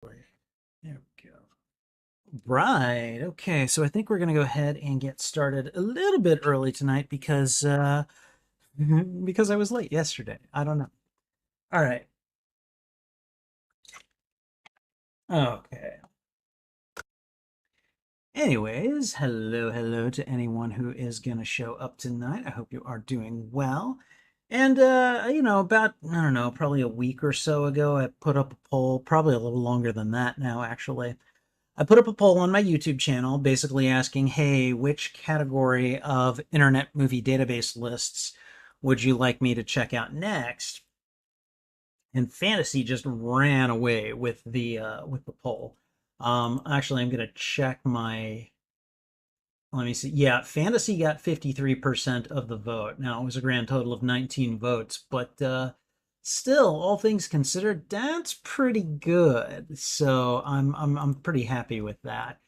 There we go. Right. Okay. So I think we're going to go ahead and get started a little bit early tonight because because I was late yesterday. I don't know. All right. Okay. Anyways, hello to anyone who is going to show up tonight. I hope you are doing well. And about I don't know, probably a week or so ago, I put up a poll, probably a little longer than that now actually. I put up a poll on my YouTube channel basically asking, hey, which category of Internet Movie Database lists would you like me to check out next? And fantasy just ran away with the poll. Actually, I'm gonna check my. Let me see. Yeah, fantasy got 53% of the vote. Now it was a grand total of 19 votes, but still, all things considered, that's pretty good. So I'm pretty happy with that.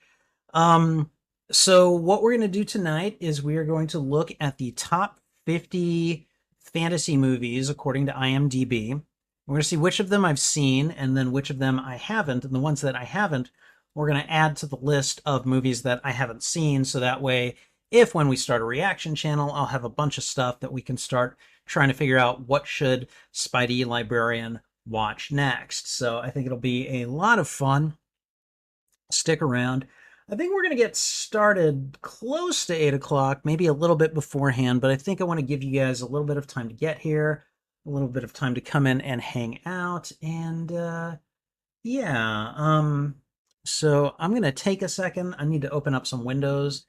Um, so what we're going to do tonight is we are going to look at the top 50 fantasy movies according to IMDb. We're going to see which of them I've seen and then which of them I haven't. And the ones that I haven't, we're going to add to the list of movies that I haven't seen. So that way, if when we start a reaction channel, I'll have a bunch of stuff that we can start trying to figure out what should Spidey Librarian watch next. So I think it'll be a lot of fun. Stick around. I think we're going to get started close to 8 o'clock, maybe a little bit beforehand, but I think I want to give you guys a little bit of time to get here, a little bit of time to come in and hang out, and yeah. So I'm going to take a second. I need to open up some windows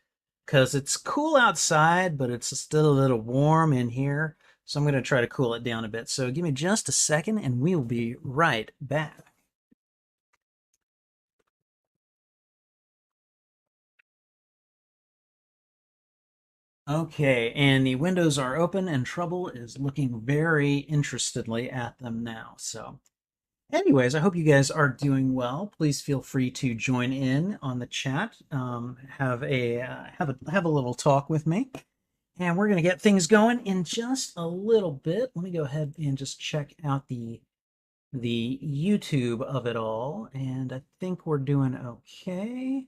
because it's cool outside, but it's still a little warm in here. So I'm going to try to cool it down a bit. So give me just a second, and we'll be right back. Okay, and the windows are open, and Trouble is looking very interestedly at them now. So, anyways, I hope you guys are doing well. Please feel free to join in on the chat. Have a little talk with me, and we're gonna get things going in just a little bit. Let me go ahead and just check out the YouTube of it all, and I think we're doing okay.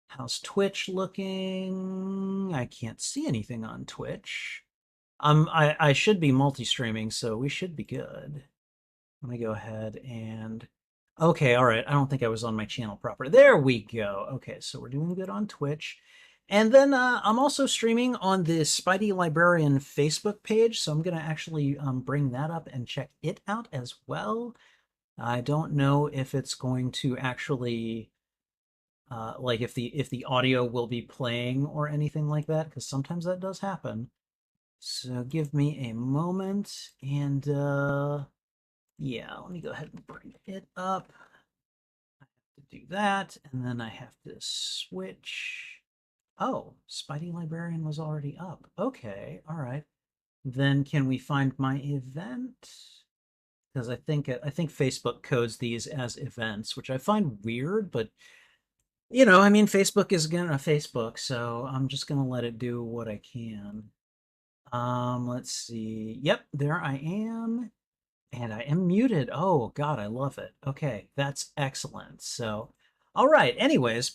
How's Twitch looking? I can't see anything on Twitch. I should be multi-streaming, so we should be good. Let me go ahead and okay, all right. I don't think I was on my channel proper. There we go. Okay, so we're doing good on Twitch. And then I'm also streaming on the Spidey Librarian Facebook page, so I'm gonna actually bring that up and check it out as well. I don't know if it's going to actually like if the audio will be playing or anything like that, because sometimes that does happen. So give me a moment, and yeah, let me go ahead and bring it up. I have to do that, and then I have to switch. Oh, Spidey Librarian was already up. Okay, all right. Then can we find my event? Because I think Facebook codes these as events, which I find weird, but I mean, Facebook is gonna Facebook, so I'm just gonna let it do what I can. Let's see. Yep, there I am. And I am muted. Oh God, I love it. Okay, that's excellent. So, all right. Anyways,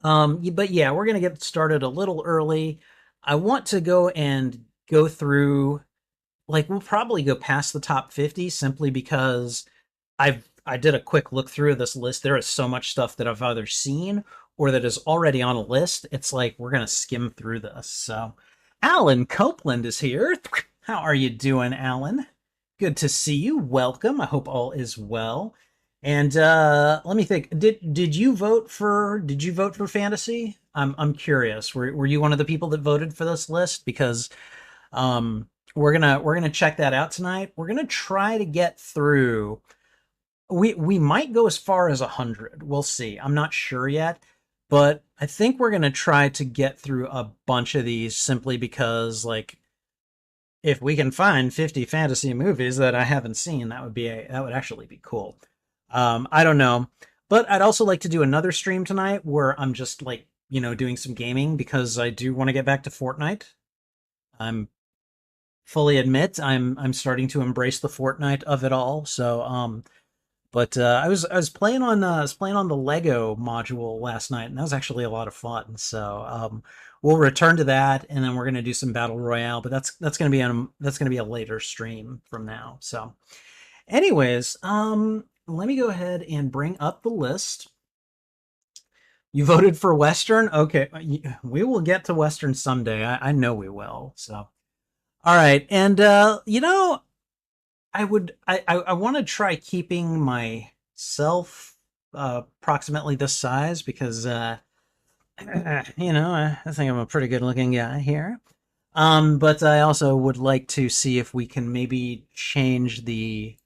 but yeah, we're gonna get started a little early. I want to go through, like, we'll probably go past the top 50 simply because I did a quick look through this list. There is so much stuff that I've either seen or that is already on a list. It's like we're gonna skim through this. So, Alan Copeland is here. How are you doing, Alan? Good to see you. Welcome. I hope all is well. And let me think. Did you vote for fantasy? I'm curious. Were you one of the people that voted for this list? Because we're gonna check that out tonight. We're gonna try to get through. We might go as far as 100. We'll see. I'm not sure yet, but I think we're gonna try to get through a bunch of these simply because, like, if we can find 50 fantasy movies that I haven't seen, that would actually be cool. I don't know, but I'd also like to do another stream tonight where I'm just like doing some gaming because I do want to get back to Fortnite. I'm fully admit I'm starting to embrace the Fortnite of it all. So But I was playing on the Lego module last night, and that was actually a lot of fun. So we'll return to that, and then we're gonna do some battle royale. But that's gonna be a later stream from now. So, anyways, let me go ahead and bring up the list. You voted for Western? Okay, we will get to Western someday. I know we will. So, all right, and I want to try keeping myself approximately this size because I think I'm a pretty good looking guy here. But I also would like to see if we can maybe change the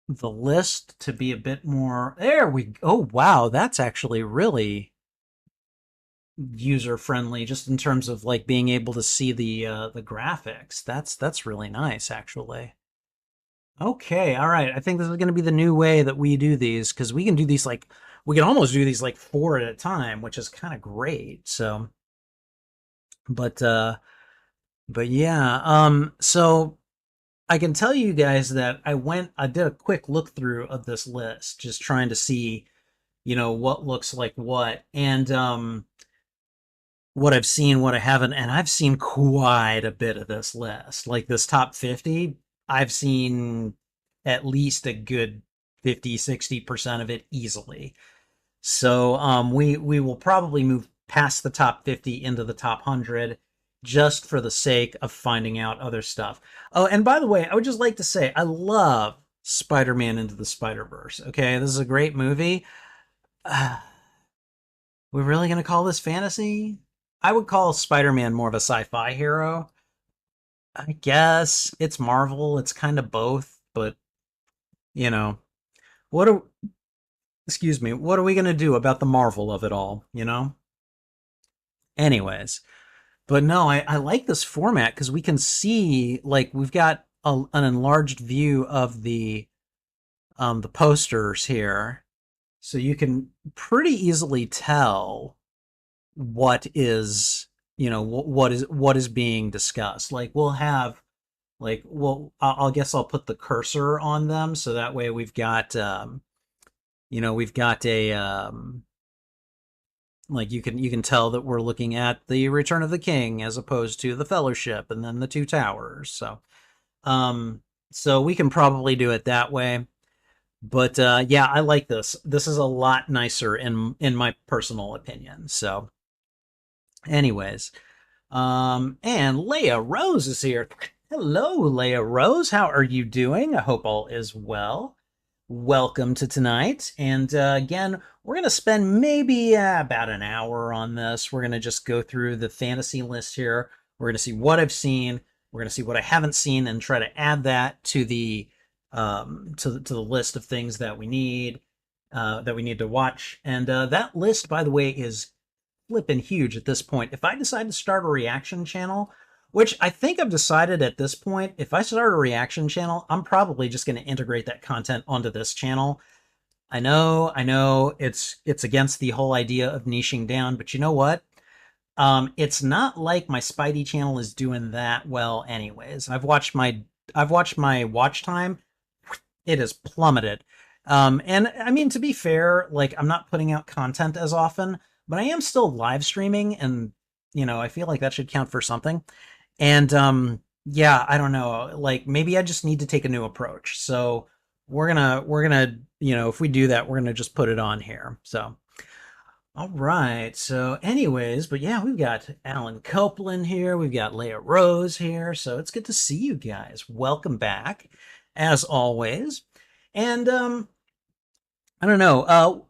list to be a bit more. There we go. Oh wow, that's actually really user friendly just in terms of like being able to see the graphics. That's really nice actually. Okay, all right. I think this is going to be the new way that we do these because we can do these like we can almost do these like four at a time, which is kind of great. So, but yeah. So I can tell you guys that I did a quick look through of this list, just trying to see, what looks like what, and what I've seen, what I haven't, and I've seen quite a bit of this list. Like this top 50, I've seen at least a good 50-60% of it easily. So we will probably move past the top 50 into the top 100 just for the sake of finding out other stuff. Oh, and by the way, I would just like to say I love Spider-Man Into the Spider-Verse. Okay, this is a great movie. We're really going to call this fantasy? I would call Spider-Man more of a sci-fi hero. I guess it's Marvel. It's kind of both, but you know, what are excuse me, what are we going to do about the Marvel of it all? Anyways, but no, I like this format because we can see like we've got an enlarged view of the posters here, so you can pretty easily tell what is what is being discussed. Like we'll have like well I'll guess I'll put the cursor on them so that way we've got a like you can tell that we're looking at the Return of the King as opposed to the Fellowship and then the Two Towers. So we can probably do it that way. But yeah, I like this. This is a lot nicer in my personal opinion. So anyways, and Leia Rose is here. Hello, Leia Rose. How are you doing? I hope all is well. Welcome to tonight. And again, we're going to spend maybe about an hour on this. We're going to just go through the fantasy list here. We're going to see what I've seen. We're going to see what I haven't seen and try to add that to the list of things that we need to watch. And that list, by the way, is flipping huge at this point. If I decide to start a reaction channel, which I think I've decided at this point, if I start a reaction channel, I'm probably just going to integrate that content onto this channel. I know, it's against the whole idea of niching down, but you know what? It's not like my Spidey channel is doing that well anyways. I've watched my watch time. It has plummeted. And I mean, to be fair, like I'm not putting out content as often, but I am still live streaming, and I feel like that should count for something. And yeah, I don't know, like maybe I just need to take a new approach. So we're gonna if we do that, we're gonna just put it on here. So all right. So anyways, but yeah, we've got Alan Copeland here. We've got Leia Rose here. So it's good to see you guys. Welcome back, as always. And I don't know.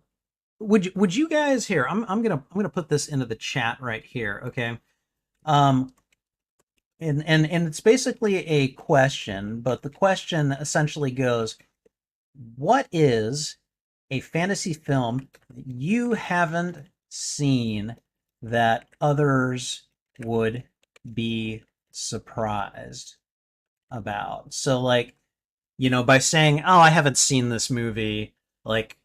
Would you guys here? I'm gonna put this into the chat right here. Okay. Um, and it's basically a question, but the question essentially goes, what is a fantasy film that you haven't seen that others would be surprised about? So like, by saying, "Oh, I haven't seen this movie," like,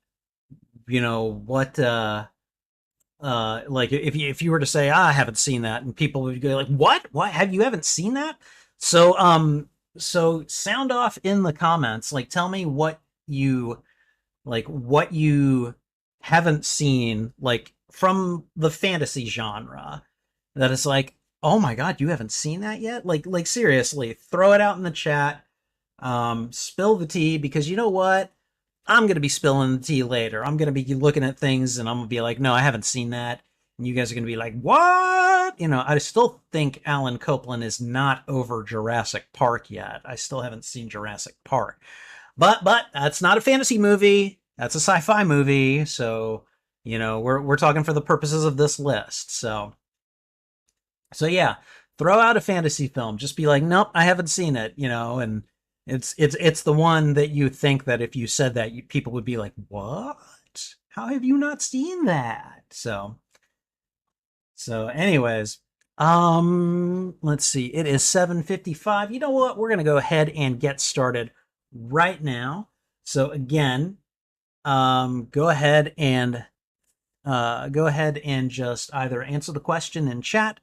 what like if you were to say, "Ah, I haven't seen that," and people would go like, "What have you haven't seen that?" So so sound off in the comments, like tell me what what you haven't seen, like from the fantasy genre, that is like, oh my god, you haven't seen that yet? Like seriously, throw it out in the chat. Spill the tea, because you know what? I'm gonna be spilling the tea later. I'm gonna be looking at things and I'm gonna be like, no, I haven't seen that. And you guys are gonna be like, what? You know, I still think Alan Copland is not over Jurassic Park yet. I still haven't seen Jurassic Park. But that's not a fantasy movie. That's a sci-fi movie. So, you know, we're talking for the purposes of this list. So yeah, throw out a fantasy film. Just be like, nope, I haven't seen it, you know, and it's the one that you think that if you said that, people would be like, what? How have you not seen that? So anyways, let's see. It is 7:55. You know what? We're gonna go ahead and get started right now. So again, go ahead and just either answer the question in chat,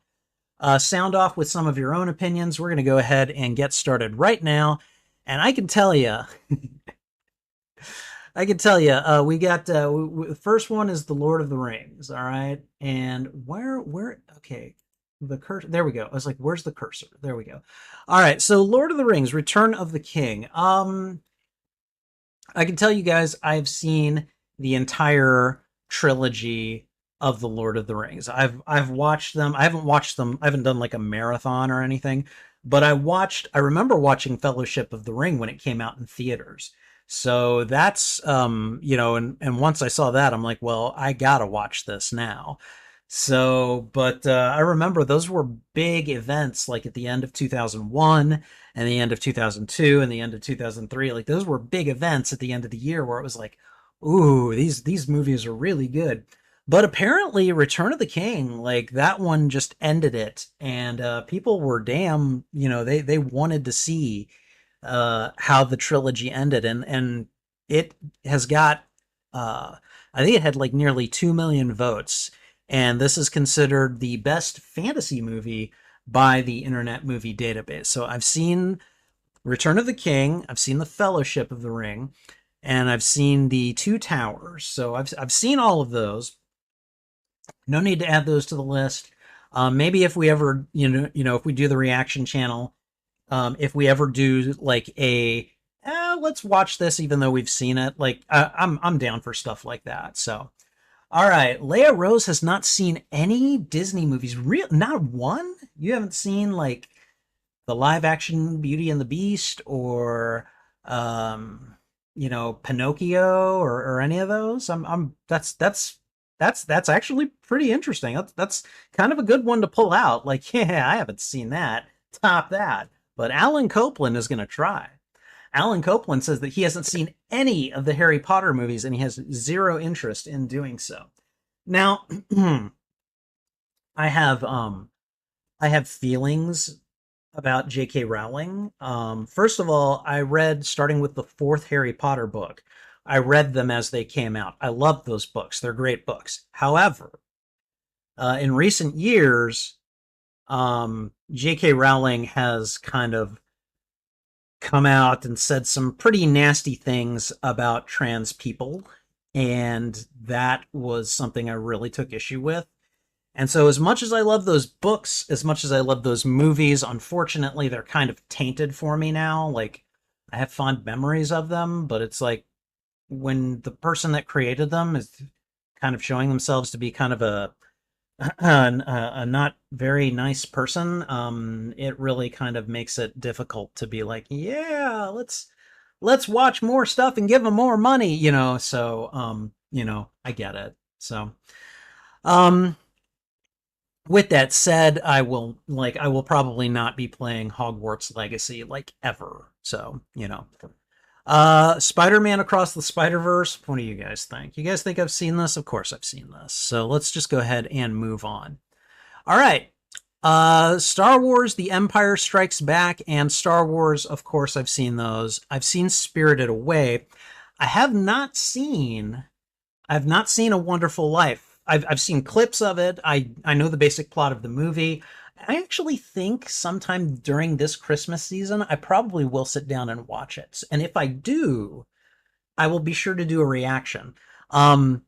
sound off with some of your own opinions. We're going to go ahead and get started right now. And I can tell you, we got, the first one is The Lord of the Rings. All right. And okay. The cursor, there we go. I was like, where's the cursor? There we go. All right. So Lord of the Rings, Return of the King. I can tell you guys, I've seen the entire trilogy of the Lord of the Rings. I've watched them. I haven't watched them. I haven't done like a marathon or anything, but I remember watching Fellowship of the Ring when it came out in theaters. So that's you know, and once I saw that, I'm like, well, I gotta watch this now. So, but I remember those were big events, like at the end of 2001 and the end of 2002 and the end of 2003. Like those were big events at the end of the year where it was like, ooh, these movies are really good. But apparently, Return of the King, like that one just ended it, and people were damn, you know, they wanted to see how the trilogy ended, and it has got, I think it had like nearly 2 million votes, and this is considered the best fantasy movie by the Internet Movie Database. So I've seen Return of the King, I've seen The Fellowship of the Ring, and I've seen The Two Towers. So I've seen all of those. No need to add those to the list. Maybe if we ever, if we do the reaction channel, if we ever do like let's watch this even though we've seen it. Like I'm down for stuff like that. So, all right, Leia Rose has not seen any Disney movies. Not one. You haven't seen like the live action Beauty and the Beast or Pinocchio or any of those. That's actually pretty interesting. That's kind of a good one to pull out. Like, yeah, I haven't seen that. Top that. But Alan Copland is going to try. Alan Copland says that he hasn't seen any of the Harry Potter movies and he has zero interest in doing so. Now, I have feelings about J.K. Rowling. First of all, I read, starting with the fourth Harry Potter book, I read them as they came out. I love those books. They're great books. However, in recent years, J.K. Rowling has kind of come out and said some pretty nasty things about trans people, and that was something I really took issue with. And so as much as I love those books, as much as I love those movies, unfortunately, they're kind of tainted for me now. Like, I have fond memories of them, but it's like when the person that created them is kind of showing themselves to be kind of a not very nice person, it really kind of makes it difficult to be like, yeah, let's watch more stuff and give them more money, you know. So I get it. So with that said, I will probably not be playing Hogwarts Legacy like ever. So, Spider-Man Across the Spider-Verse. What do you guys think? You guys think I've seen this? Of course I've seen this. So let's just go ahead and move on. All right. Star Wars, The Empire Strikes Back, and Star Wars, of course, I've seen those. I've seen Spirited Away. I've not seen A Wonderful Life. I've seen clips of it. I know the basic plot of the movie. I actually think sometime during this Christmas season, I probably will sit down and watch it. And if I do, I will be sure to do a reaction. Um,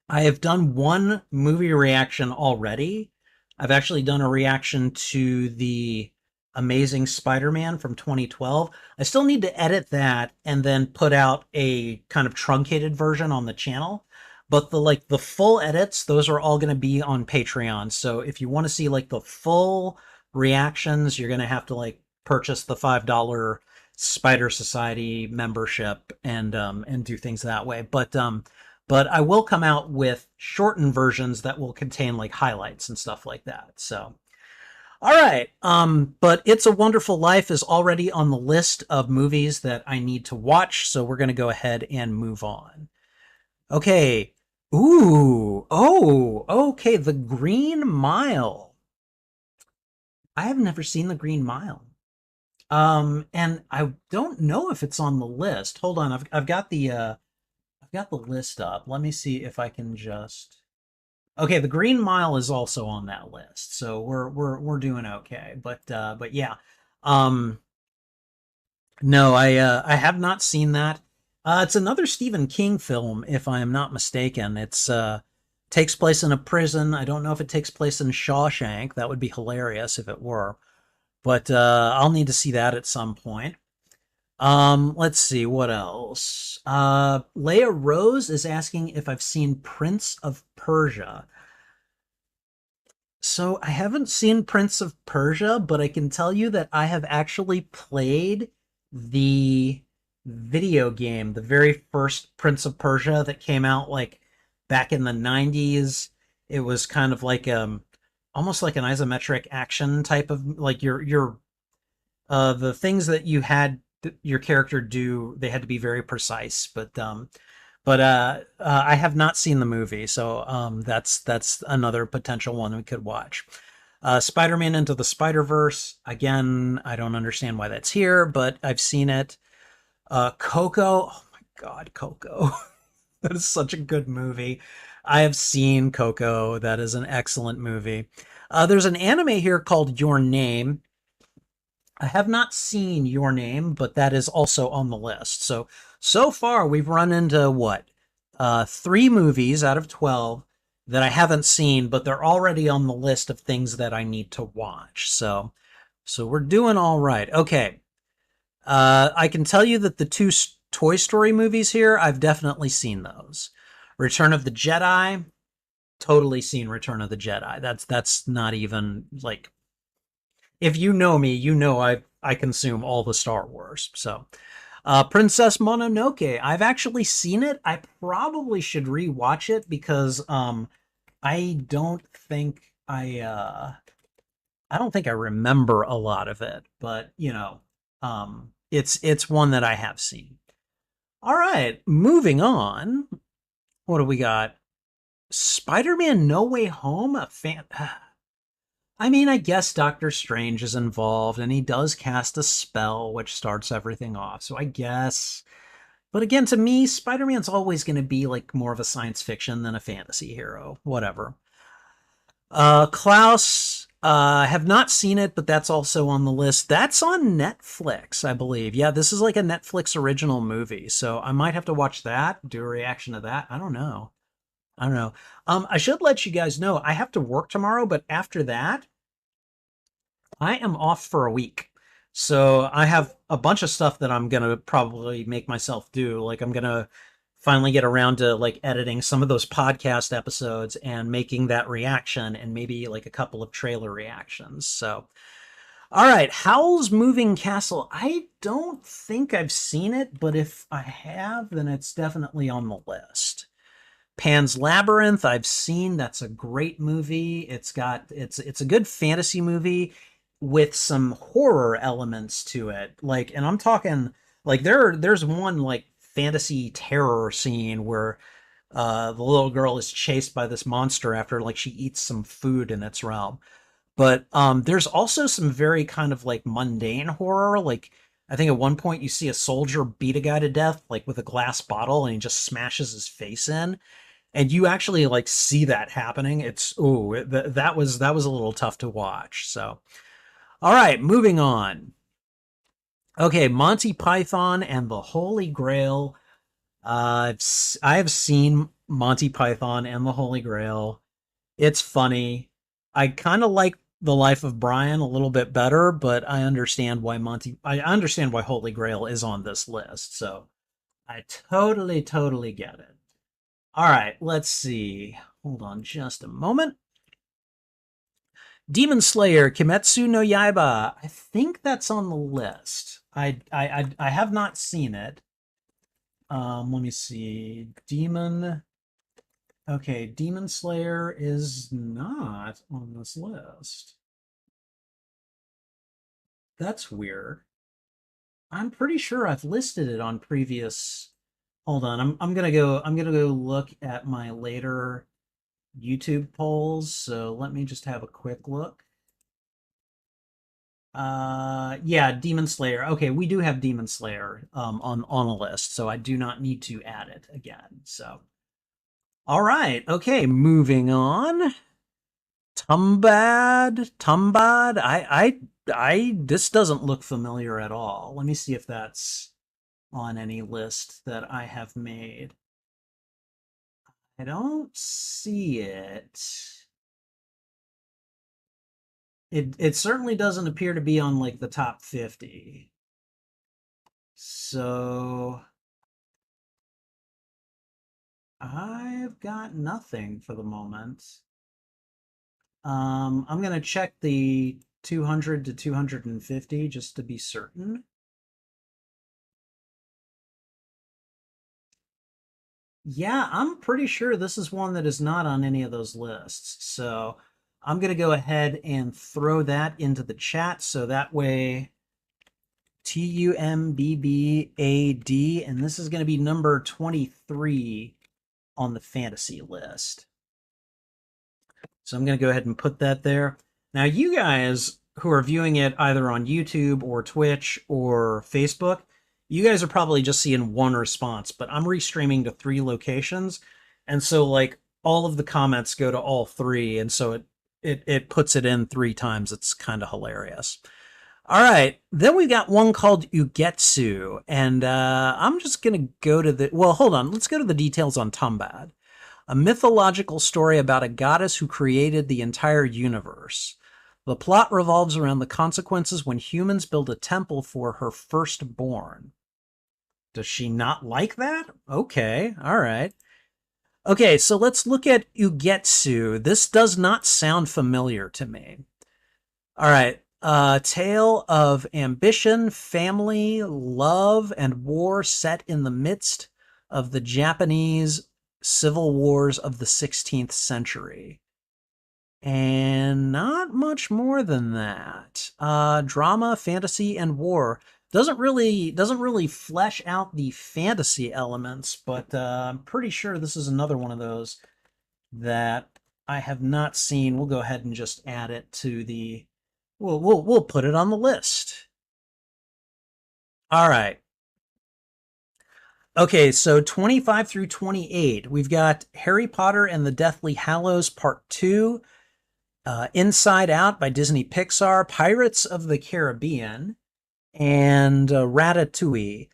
I have done one movie reaction already. I've actually done a reaction to the Amazing Spider-Man from 2012. I still need to edit that and then put out a kind of truncated version on the channel. But the full edits, those are all going to be on Patreon. So if you want to see like the full reactions, you're going to have to like purchase the $5 Spider Society membership and do things that way. But I will come out with shortened versions that will contain like highlights and stuff like that. So, all right. But It's a Wonderful Life is already on the list of movies that I need to watch. So we're going to go ahead and move on. Okay. Ooh. Oh, okay. The Green Mile. I have never seen The Green Mile. And I don't know if it's on the list. Hold on. I've got the list up. Let me see if I can just. Okay, the Green Mile is also on that list, so we're doing okay. But yeah, um, no, I have not seen that. It's another Stephen King film, if I am not mistaken. It's takes place in a prison. I don't know if it takes place in Shawshank. That would be hilarious if it were. But I'll need to see that at some point. Let's see what else. Leia Rose is asking if I've seen Prince of Persia. So I haven't seen Prince of Persia, but I can tell you that I have actually played the video game, the very first Prince of Persia that came out like back in the 90s. It was kind of like almost like an isometric action type of like your the things that you had your character do, they had to be very precise. But I have not seen the movie, so that's another potential one we could watch. Spider-Man Into the Spider-Verse. Again, I don't understand why that's here, but I've seen it. Coco. Oh my God, Coco. That is such a good movie. I have seen Coco. That is an excellent movie. There's an anime here called Your Name. I have not seen Your Name, but that is also on the list. So far we've run into what? Three movies out of 12 that I haven't seen, but they're already on the list of things that I need to watch. So we're doing all right. Okay. I can tell you that the two Toy Story movies here, I've definitely seen those. Return of the Jedi, totally seen Return of the Jedi. That's not even like, if you know me, you know I consume all the Star Wars. So, Princess Mononoke, I've actually seen it. I probably should rewatch it because I don't think I don't think I remember a lot of it, but it's one that I have seen. All right, moving on. What do we got? Spider-Man No Way Home, a fan. I mean, I guess Doctor Strange is involved and he does cast a spell which starts everything off. So I guess. But again, to me, Spider-Man's always going to be like more of a science fiction than a fantasy hero. Whatever. Klaus, have not seen it, but that's also on the list. That's on Netflix, I believe. Yeah, this is like a Netflix original movie. So I might have to watch that, do a reaction to that. I don't know. I don't know. I should let you guys know I have to work tomorrow, but after that, I am off for a week. So I have a bunch of stuff that I'm gonna probably make myself do. Like I'm gonna finally get around to like editing some of those podcast episodes and making that reaction and maybe like a couple of trailer reactions. So all right, Howl's Moving Castle. I don't think I've seen it, but if I have, then it's definitely on the list. Pan's Labyrinth, I've seen. That's a great movie. It's a good fantasy movie with some horror elements to it. Like, and I'm talking like there's one like fantasy terror scene where the little girl is chased by this monster after like she eats some food in its realm. But there's also some very kind of like mundane horror. Like I think at one point you see a soldier beat a guy to death like with a glass bottle and he just smashes his face in, and you actually like see that happening. It's that was a little tough to watch. So, all right, moving on. Okay, Monty Python and the Holy Grail. I have seen Monty Python and the Holy Grail. It's funny. I kind of like The Life of Brian a little bit better, but I understand why Holy Grail is on this list. So I totally get it. All right, let's see. Hold on just a moment. Demon Slayer, Kimetsu no Yaiba. I think that's on the list. I have not seen it. Let me see. Okay, Demon Slayer is not on this list. That's weird. I'm pretty sure I've listed it on previous. Hold on, I'm gonna go look at my later YouTube polls. So let me just have a quick look. Yeah, Demon Slayer. Okay, we do have Demon Slayer on a list, so I do not need to add it again. So all right, okay, moving on. Tumbad. This doesn't look familiar at all. Let me see if that's on any list that I have made. I don't see it. It certainly doesn't appear to be on like the top 50. So I've got nothing for the moment. I'm gonna check the 200 to 250 just to be certain. Yeah, I'm pretty sure this is one that is not on any of those lists. So I'm going to go ahead and throw that into the chat so that way TUMBBAD, and this is going to be number 23 on the fantasy list. So I'm going to go ahead and put that there. Now, you guys who are viewing it either on YouTube or Twitch or Facebook, you guys are probably just seeing one response, but I'm restreaming to 3 locations. And so like all of the comments go to all 3, and so it puts it in 3 times. It's kind of hilarious. All right, then we got one called Ugetsu, and I'm just gonna go to the. Well, hold on. Let's go to the details on Tumbad, a mythological story about a goddess who created the entire universe. The plot revolves around the consequences when humans build a temple for her firstborn. Does she not like that? Okay, all right. Okay, so let's look at Ugetsu. This does not sound familiar to me. All right. A tale of ambition, family, love, and war set in the midst of the Japanese civil wars of the 16th century. And not much more than that. Drama, fantasy, and war doesn't really flesh out the fantasy elements, but I'm pretty sure this is another one of those that I have not seen. We'll go ahead and just add it to the. We'll put it on the list. All right. Okay, so 25 through 28, we've got Harry Potter and the Deathly Hallows Part 2, Inside Out by Disney Pixar, Pirates of the Caribbean, and Ratatouille.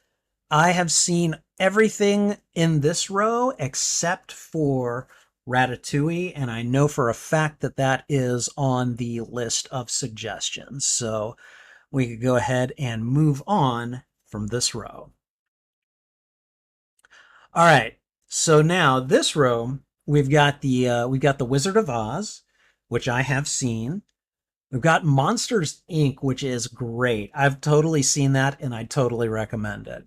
I have seen everything in this row except for Ratatouille, and I know for a fact that that is on the list of suggestions. So we could go ahead and move on from this row. All right. So now this row, we've got the Wizard of Oz, which I have seen. We've got Monsters Inc., which is great. I've totally seen that and I totally recommend it.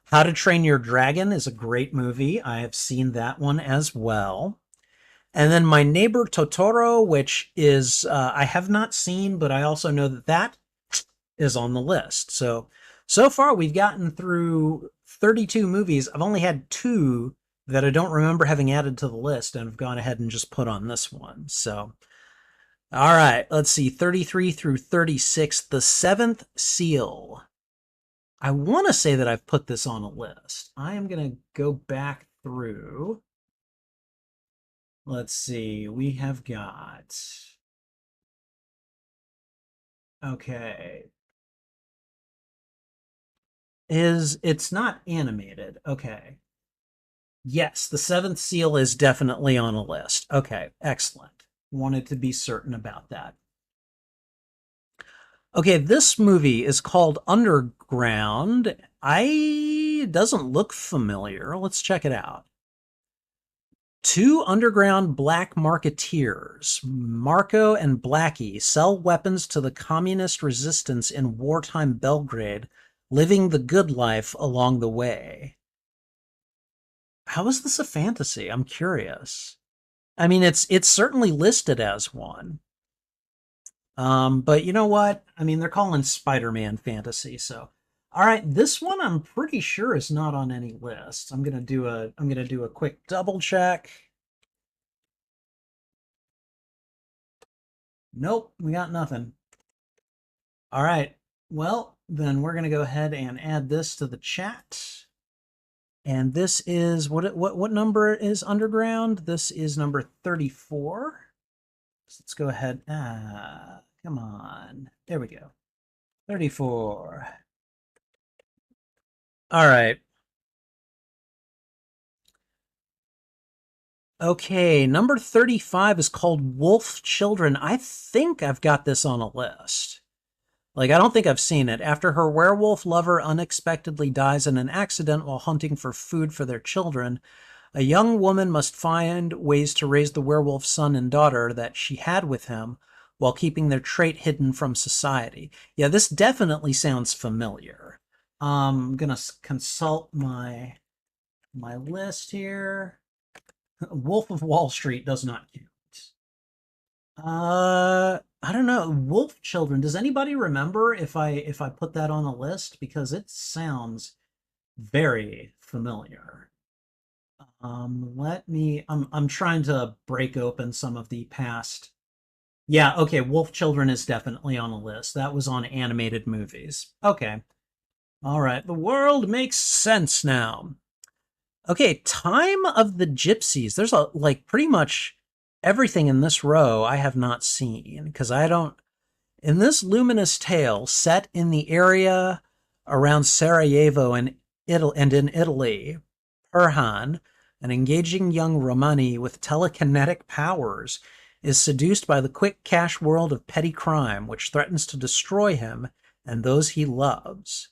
How to Train Your Dragon is a great movie. I have seen that one as well. And then My Neighbor Totoro, which is I have not seen, but I also know that that is on the list. So far we've gotten through 32 movies. I've only had 2 that I don't remember having added to the list, and I've gone ahead and just put on this one. So, all right, let's see, 33 through 36, The Seventh Seal. I want to say that I've put this on a list. I am going to go back through. Let's see, we have got. Okay. It's not animated. Okay. Yes, the seventh seal is definitely on a list. Okay, excellent. Wanted to be certain about that. Okay, this movie is called Underground. I It doesn't look familiar. Let's check it out. Two underground black marketeers, Marco and Blackie, sell weapons to the communist resistance in wartime Belgrade, living the good life along the way. How is this a fantasy? I'm curious. I mean, it's certainly listed as one. But you know what? I mean, they're calling Spider-Man fantasy, so all right, this one I'm pretty sure is not on any list. I'm gonna do a quick double check. Nope, we got nothing. All right. Well, then we're going to go ahead and add this to the chat. And this is what number is Underground? This is number 34. So let's go ahead. Come on. There we go. 34. All right. Okay, number 35 is called Wolf Children. I think I've got this on a list. Like, I don't think I've seen it. After her werewolf lover unexpectedly dies in an accident while hunting for food for their children, a young woman must find ways to raise the werewolf son and daughter that she had with him while keeping their trait hidden from society. Yeah, this definitely sounds familiar. I'm gonna consult my list here. Wolf of Wall Street does not count. I don't know. Wolf Children. Does anybody remember if I put that on a list? Because it sounds very familiar. Let me. I'm trying to break open some of the past. Yeah, okay. Wolf Children is definitely on a list. That was on animated movies. Okay. All right. The world makes sense now. Okay, Time of the Gypsies. There's a like pretty much everything in this row I have not seen because I don't. In this luminous tale set in the area around Sarajevo and in Italy, Perhan, an engaging young Romani with telekinetic powers, is seduced by the quick cash world of petty crime, which threatens to destroy him and those he loves.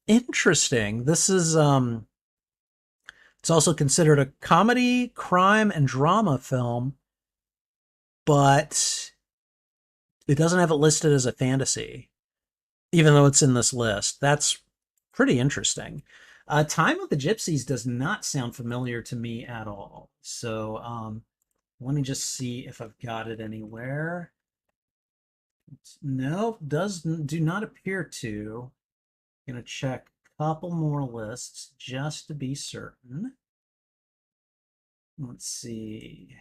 Interesting. This is it's also considered a comedy, crime, and drama film, but it doesn't have it listed as a fantasy, even though it's in this list. That's pretty interesting. Time of the Gypsies does not sound familiar to me at all. So let me just see if I've got it anywhere. No, does do not appear to. I'm gonna check a couple more lists just to be certain. Let's see.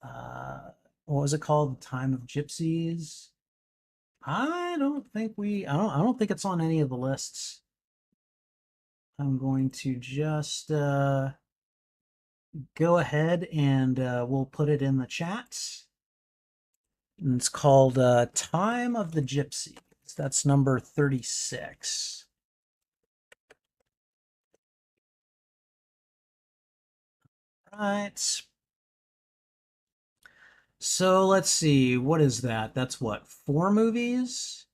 What was it called? The Time of Gypsies. I don't think it's on any of the lists. I'm going to just go ahead and we'll put it in the chat. And it's called Time of the Gypsies. That's number 36. Right. So let's see. What is that? That's what? Four movies?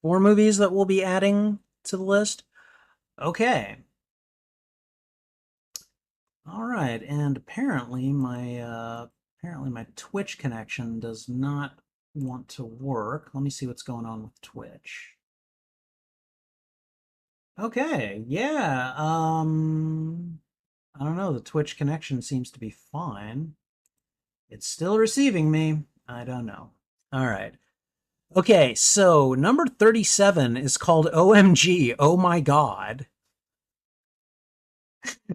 Four movies that we'll be adding to the list? Okay. All right. And apparently my Twitch connection does not want to work. Let me see what's going on with Twitch. Okay. Yeah. I don't know. The Twitch connection seems to be fine. It's still receiving me. I don't know. All right. Okay, so number 37 is called OMG, Oh My God.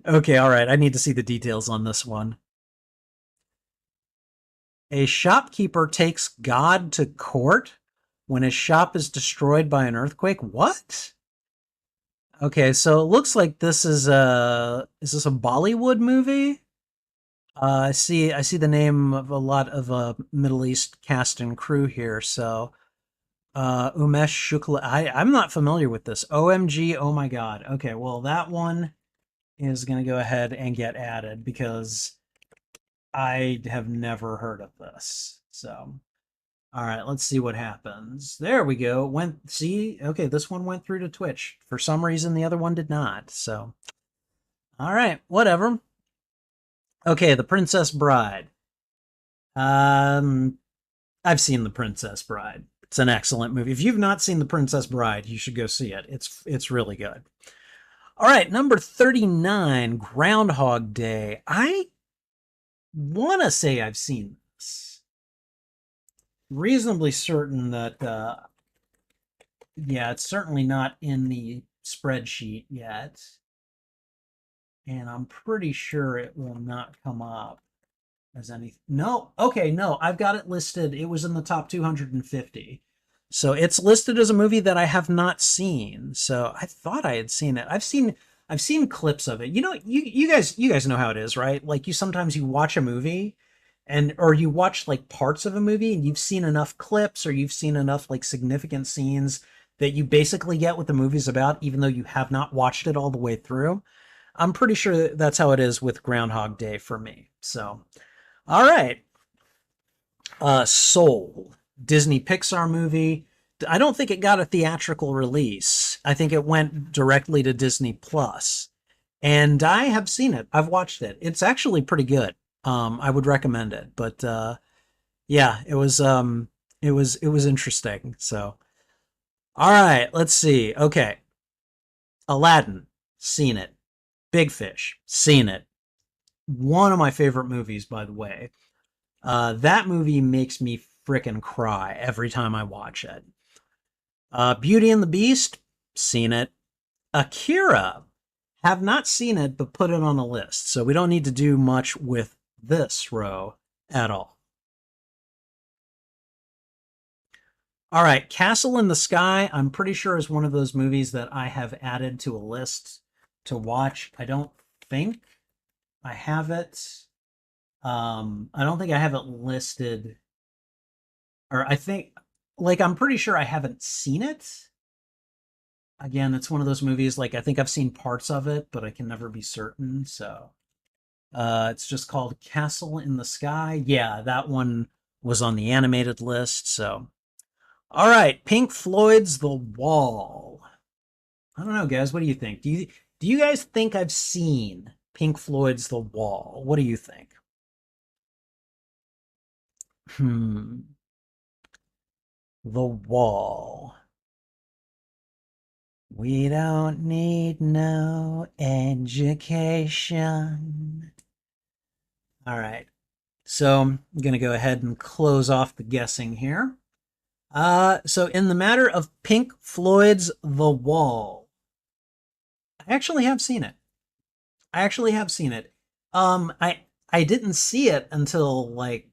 Okay, all right. I need to see the details on this one. A shopkeeper takes God to court when his shop is destroyed by an earthquake. What? Okay, so it looks like this is this a Bollywood movie? I see the name of a lot of Middle East cast and crew here, so Umesh Shukla. I'm not familiar with this. OMG, oh my God. Okay, well, that one is going to go ahead and get added because I have never heard of this. So, all right, let's see what happens. There we go. See, okay, this one went through to Twitch. For some reason, the other one did not. So, all right, whatever. Okay, The Princess Bride. Um, I've seen The Princess Bride. It's an excellent movie. If you've not seen The Princess Bride, you should go see it. It's really good. All right, number 39, Groundhog Day. I want to say I've seen this. Reasonably certain that yeah, it's certainly not in the spreadsheet yet. And I'm pretty sure it will not come up as anything. No, okay, no, I've got it listed. It was in the top 250. So it's listed as a movie that I have not seen. So I thought I had seen it. I've seen clips of it. You know, you guys know how it is, right? Like you watch a movie and or you watch like parts of a movie and you've seen enough clips or you've seen enough like significant scenes that you basically get what the movie's about even though you have not watched it all the way through. I'm pretty sure that's how it is with Groundhog Day for me. So, all right. Soul, Disney Pixar movie. I don't think it got a theatrical release. I think it went directly to Disney Plus. And I have seen it. I've watched it. It's actually pretty good. I would recommend it. But yeah, it was interesting. So, all right, let's see. Okay. Aladdin, seen it. Big Fish, seen it. One of my favorite movies, by the way. That movie makes me frickin' cry every time I watch it. Beauty and the Beast, seen it. Akira, have not seen it, but put it on a list. So we don't need to do much with this row at all. All right, Castle in the Sky, I'm pretty sure is one of those movies that I have added to a list to watch. I don't think I have it. I don't think I have it listed, or I think, like, I'm pretty sure I haven't seen it. Again, it's one of those movies, like, I think I've seen parts of it, but I can never be certain. So, it's just called Castle in the Sky. Yeah, that one was on the animated list. So, all right, Pink Floyd's The Wall. I don't know, guys. What do you think? Do you guys think I've seen Pink Floyd's The Wall? What do you think? Hmm. The Wall. We don't need no education. All right. So I'm going to go ahead and close off the guessing here. So in the matter of Pink Floyd's The Wall, I actually have seen it. I actually have seen it. I didn't see it until like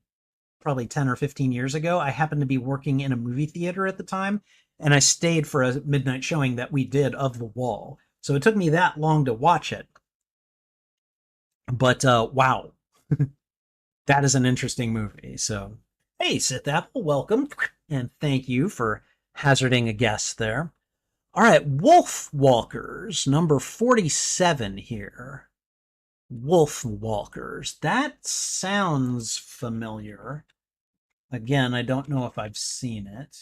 probably 10 or 15 years ago. I happened to be working in a movie theater at the time, and I stayed for a midnight showing that we did of The Wall. So it took me that long to watch it. But wow, that is an interesting movie. So, hey, Sith Apple, welcome. And thank you for hazarding a guess there. All right, Wolf Walkers, number 47 here. Wolf Walkers. That sounds familiar. Again, I don't know if I've seen it.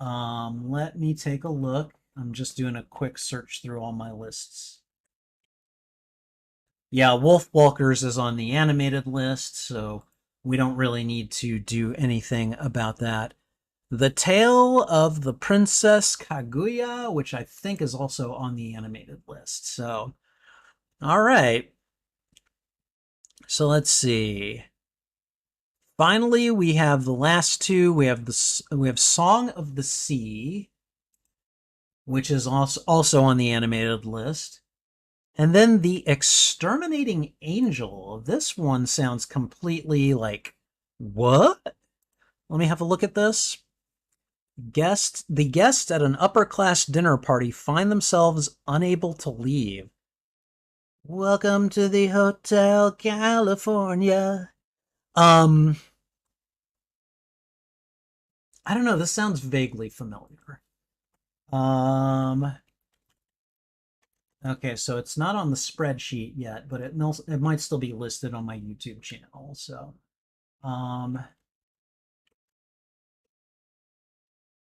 Let me take a look. I'm just doing a quick search through all my lists. Yeah, Wolf Walkers is on the animated list, so we don't really need to do anything about that. The Tale of the Princess Kaguya, which I think is also on the animated list. So, all right. So let's see. Finally, we have the last two. We have Song of the Sea, which is also on the animated list. And then The Exterminating Angel. This one sounds completely like, what? Let me have a look at this. The guests at an upper-class dinner party find themselves unable to leave. Welcome to the Hotel California. I don't know. This sounds vaguely familiar. Um, okay, so it's not on the spreadsheet yet, but it might still be listed on my YouTube channel. So, um,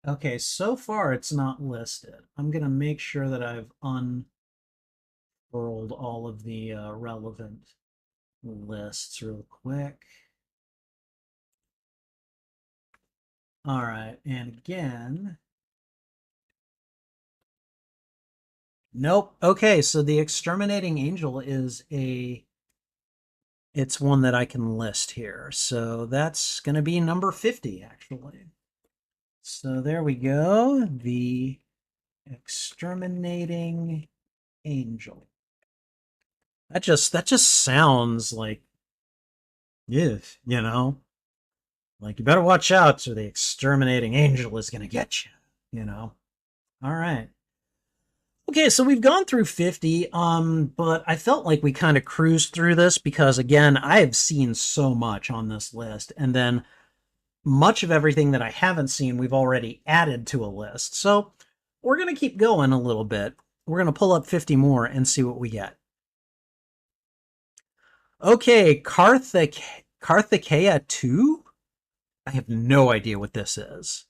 okay, so far it's not listed. I'm gonna make sure that I've unfurled all of the relevant lists real quick. All right, and again, nope. Okay, so the Exterminating Angel is it's one that I can list here. So that's going to be number 50, actually. So there we go. The Exterminating Angel. That just sounds like, yeah, you know, like you better watch out or the Exterminating Angel is going to get you, you know. All right. Okay, so we've gone through 50, but I felt like we kind of cruised through this because, again, I have seen so much on this list, and then much of everything that I haven't seen we've already added to a list. So we're going to keep going a little bit. We're going to pull up 50 more and see what we get. Okay, Karthikeya 2? I have no idea what this is.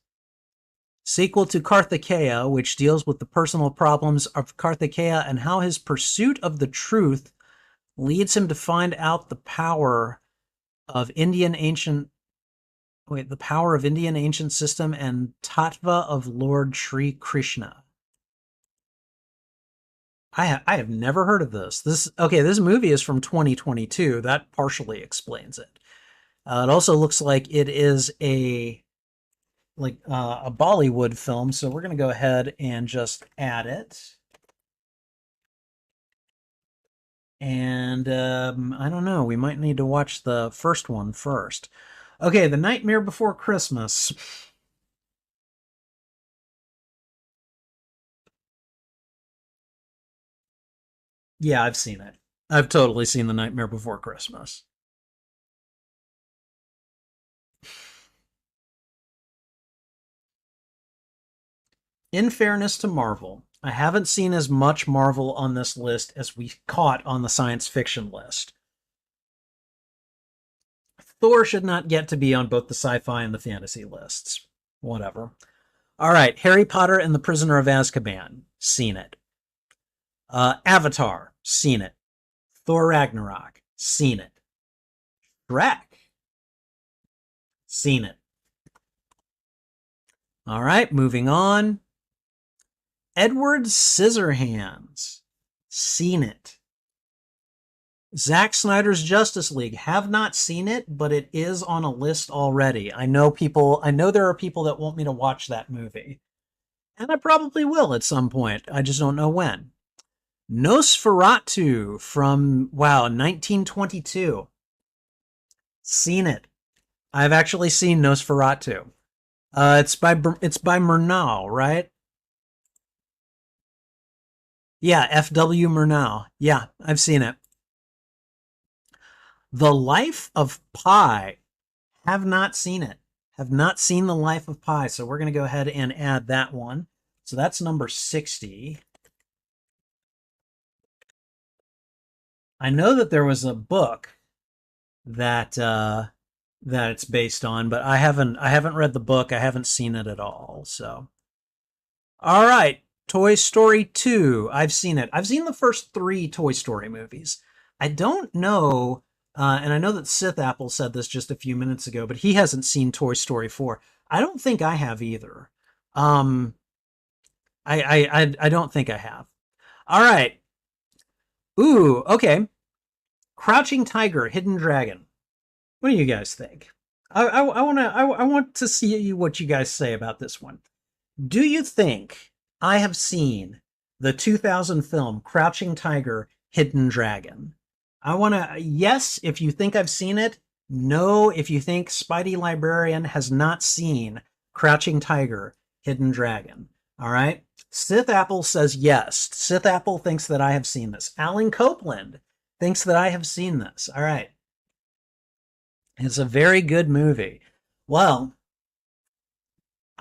Sequel to Karthikeya, which deals with the personal problems of Karthikeya and how his pursuit of the truth leads him to find out the power of Indian ancient system and tattva of Lord Sri Krishna. I have never heard of this. This movie is from 2022. That partially explains it. It also looks like it is a Bollywood film, so we're going to go ahead and just add it. And I don't know, we might need to watch the first one first. Okay, The Nightmare Before Christmas. Yeah, I've seen it. I've totally seen The Nightmare Before Christmas. In fairness to Marvel, I haven't seen as much Marvel on this list as we caught on the science fiction list. Thor should not get to be on both the sci-fi and the fantasy lists. Whatever. All right, Harry Potter and the Prisoner of Azkaban. Seen it. Avatar. Seen it. Thor Ragnarok. Seen it. Shrek. Seen it. All right, moving on. Edward Scissorhands. Seen it. Zack Snyder's Justice League. Have not seen it, but it is on a list already. I know there are people that want me to watch that movie. And I probably will at some point. I just don't know when. Nosferatu from, 1922. Seen it. I've actually seen Nosferatu. It's by Murnau, right? Yeah, F.W. Murnau. Yeah, I've seen it. The Life of Pi. Have not seen it. Have not seen The Life of Pi, so we're going to go ahead and add that one. So that's number 60. I know that there was a book that it's based on, but I haven't read the book. I haven't seen it at all. So, all right, Toy Story 2. I've seen it. I've seen the first 3 Toy Story movies. I don't know, and I know that Sith Apple said this just a few minutes ago, but he hasn't seen Toy Story 4. I don't think I have either. I don't think I have. All right. Ooh, okay. Crouching Tiger, Hidden Dragon. What do you guys think? I want to see what you guys say about this one. Do you think I have seen the 2000 film Crouching Tiger, Hidden Dragon? I want to, yes, if you think I've seen it. No, if you think Spidey Librarian has not seen Crouching Tiger, Hidden Dragon. All right. Sith Apple says yes. Sith Apple thinks that I have seen this. Alan Copeland thinks that I have seen this. All right. It's a very good movie. Well,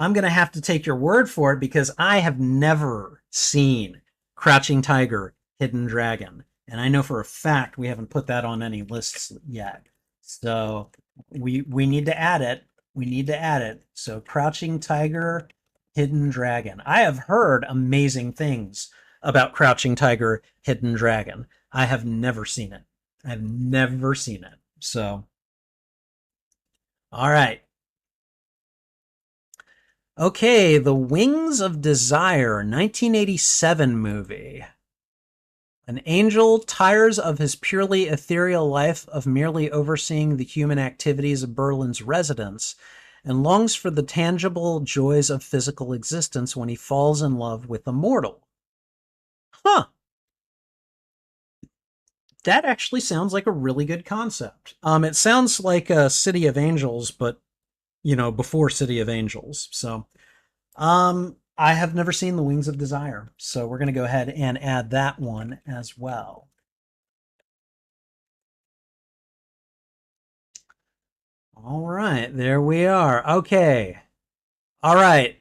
I'm going to have to take your word for it because I have never seen Crouching Tiger, Hidden Dragon. And I know for a fact we haven't put that on any lists yet. So we need to add it. We need to add it. So Crouching Tiger, Hidden Dragon. I have heard amazing things about Crouching Tiger, Hidden Dragon. I have never seen it. I've never seen it. So, all right. Okay, The Wings of Desire, 1987 movie. An angel tires of his purely ethereal life of merely overseeing the human activities of Berlin's residents and longs for the tangible joys of physical existence when he falls in love with a mortal. Huh. That actually sounds like a really good concept. It sounds like a City of Angels, but before City of Angels. So, I have never seen The Wings of Desire, so we're going to go ahead and add that one as well. All right, there we are. Okay. All right.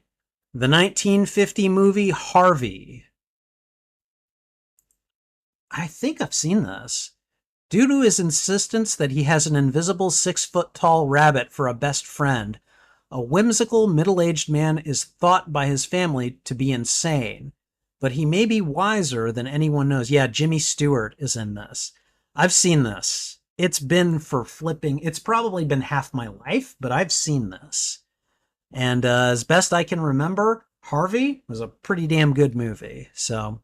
The 1950 movie Harvey. I think I've seen this. Due to his insistence that he has an invisible 6 foot tall rabbit for a best friend, a whimsical middle aged man is thought by his family to be insane, but he may be wiser than anyone knows. Yeah, Jimmy Stewart is in this. I've seen this. It's probably been half my life, but I've seen this. And as best I can remember, Harvey was a pretty damn good movie. So,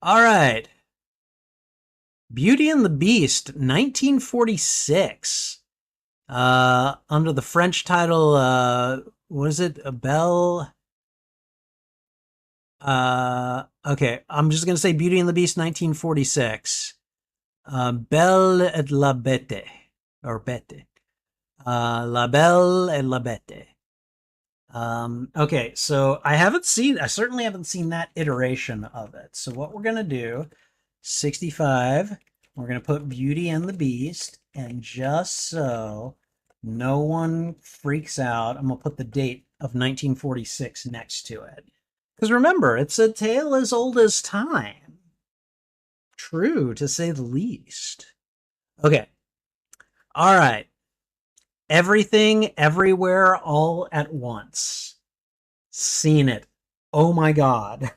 all right. Beauty and the Beast, 1946. Under the French title, what is it? Belle. Okay, I'm just gonna say Beauty and the Beast, 1946. Belle et la Bête, or Bête. La Belle et la Bête. Okay, so I certainly haven't seen that iteration of it. So what we're gonna do, 65, we're gonna put Beauty and the Beast, and just so no one freaks out, I'm gonna put the date of 1946 next to it. Because remember, it's a tale as old as time. True, to say the least. Okay. All right. Everything, Everywhere, All at Once. Seen it. Oh my God.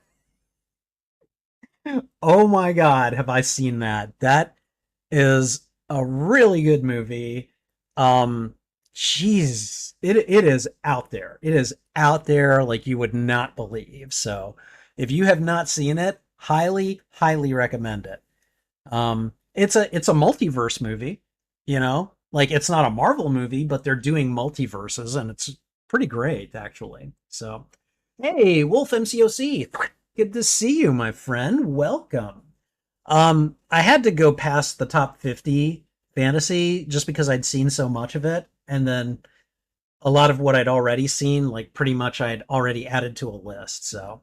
Oh my God, have I seen that? That is a really good movie. Um, Jeez, it is out there. It is out there like you would not believe. So, if you have not seen it, highly recommend it. It's a multiverse movie, like it's not a Marvel movie, but they're doing multiverses, and it's pretty great actually. So, hey, Wolf MCOC, good to see you, my friend. Welcome. I had to go past the top 50 fantasy just because I'd seen so much of it, and then a lot of what I'd already seen, like pretty much I'd already added to a list. So,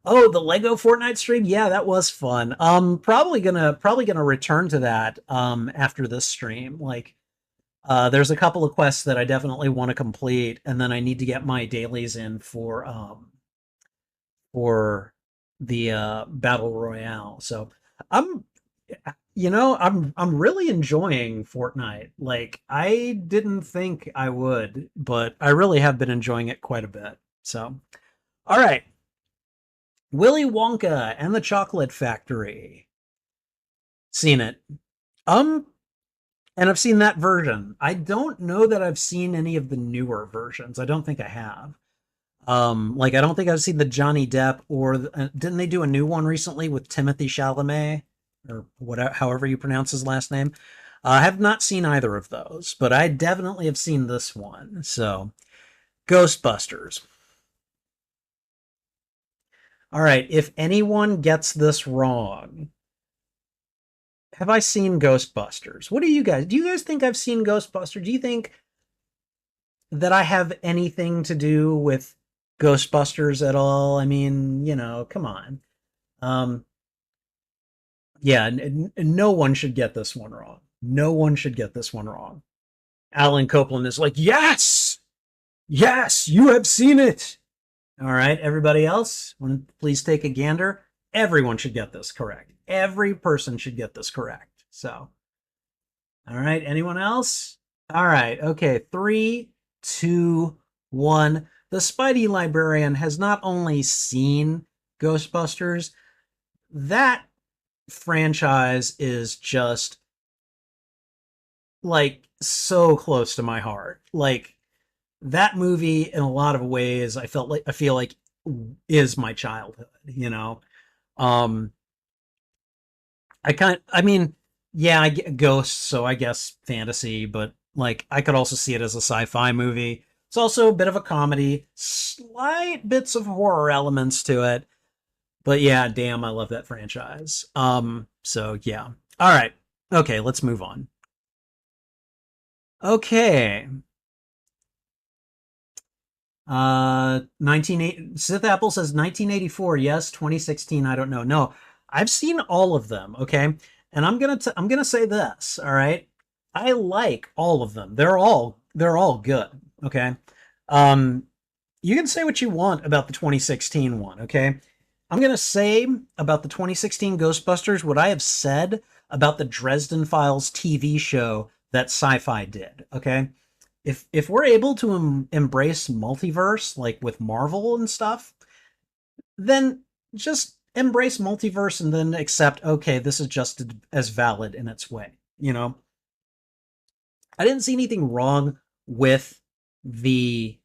oh, the Lego Fortnite stream, yeah, that was fun. Probably gonna return to that after this stream. Like, there's a couple of quests that I definitely want to complete, and then I need to get my dailies in for the battle royale. So I'm I'm really enjoying Fortnite. Like I didn't think I would, but I really have been enjoying it quite a bit. So all right. Willy Wonka and the Chocolate Factory. Seen it. Um and I've seen that version. I don't know that I've seen any of the newer versions. I don't think I have. Like I don't think I've seen the Johnny Depp or didn't they do a new one recently with Timothy Chalamet or whatever, however you pronounce his last name? I have not seen either of those, but I definitely have seen this one. So, Ghostbusters. All right, if anyone gets this wrong, have I seen Ghostbusters? What do you guys think I've seen Ghostbusters? Do you think that I have anything to do with Ghostbusters at all? I mean, come on. Um, yeah, no one should get this one wrong. No one should get this one wrong. Alan Copeland is like, yes, yes, you have seen it. All right, everybody else, please take a gander. Everyone should get this correct. Every person should get this correct. So, all right, anyone else? All right, okay, three, two, one. The Spidey librarian has not only seen Ghostbusters, that franchise is just like so close to my heart. Like that movie in a lot of ways I feel like is my childhood, you know. Um I mean, yeah, I get ghosts, so I guess fantasy, but like I could also see it as a sci-fi movie. It's also a bit of a comedy, slight bits of horror elements to it. But yeah, damn, I love that franchise. So yeah. All right. Okay, let's move on. Okay. 1980 Sith Apple says 1984, yes, 2016, I don't know. No, I've seen all of them, okay? And I'm going to say this, all right? I like all of them. They're all good, okay? Um you can say what you want about the 2016 one, okay? I'm going to say about the 2016 Ghostbusters what I have said about the Dresden Files TV show that Sci-Fi did, okay? If we're able to embrace multiverse like with Marvel and stuff, then just embrace multiverse and then accept, okay, this is just as valid in its way. You know, I didn't see anything wrong with the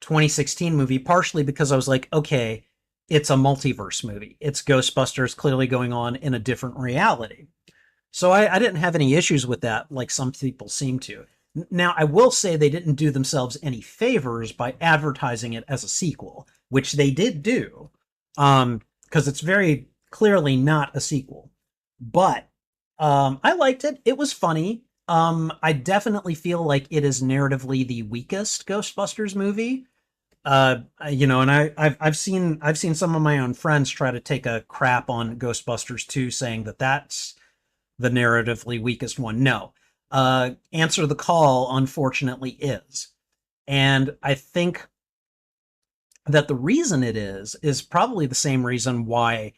2016 movie, partially because I was like, okay, it's a multiverse movie. It's Ghostbusters clearly going on in a different reality. So I didn't have any issues with that, like some people seem to. Now, I will say they didn't do themselves any favors by advertising it as a sequel, which they did do, because it's very clearly not a sequel. But I liked it. It was funny. I definitely feel like it is narratively the weakest Ghostbusters movie. And I've seen some of my own friends try to take a crap on Ghostbusters 2, saying that that's the narratively weakest one. No. Answer the Call, unfortunately, is. And I think that the reason it is probably the same reason why,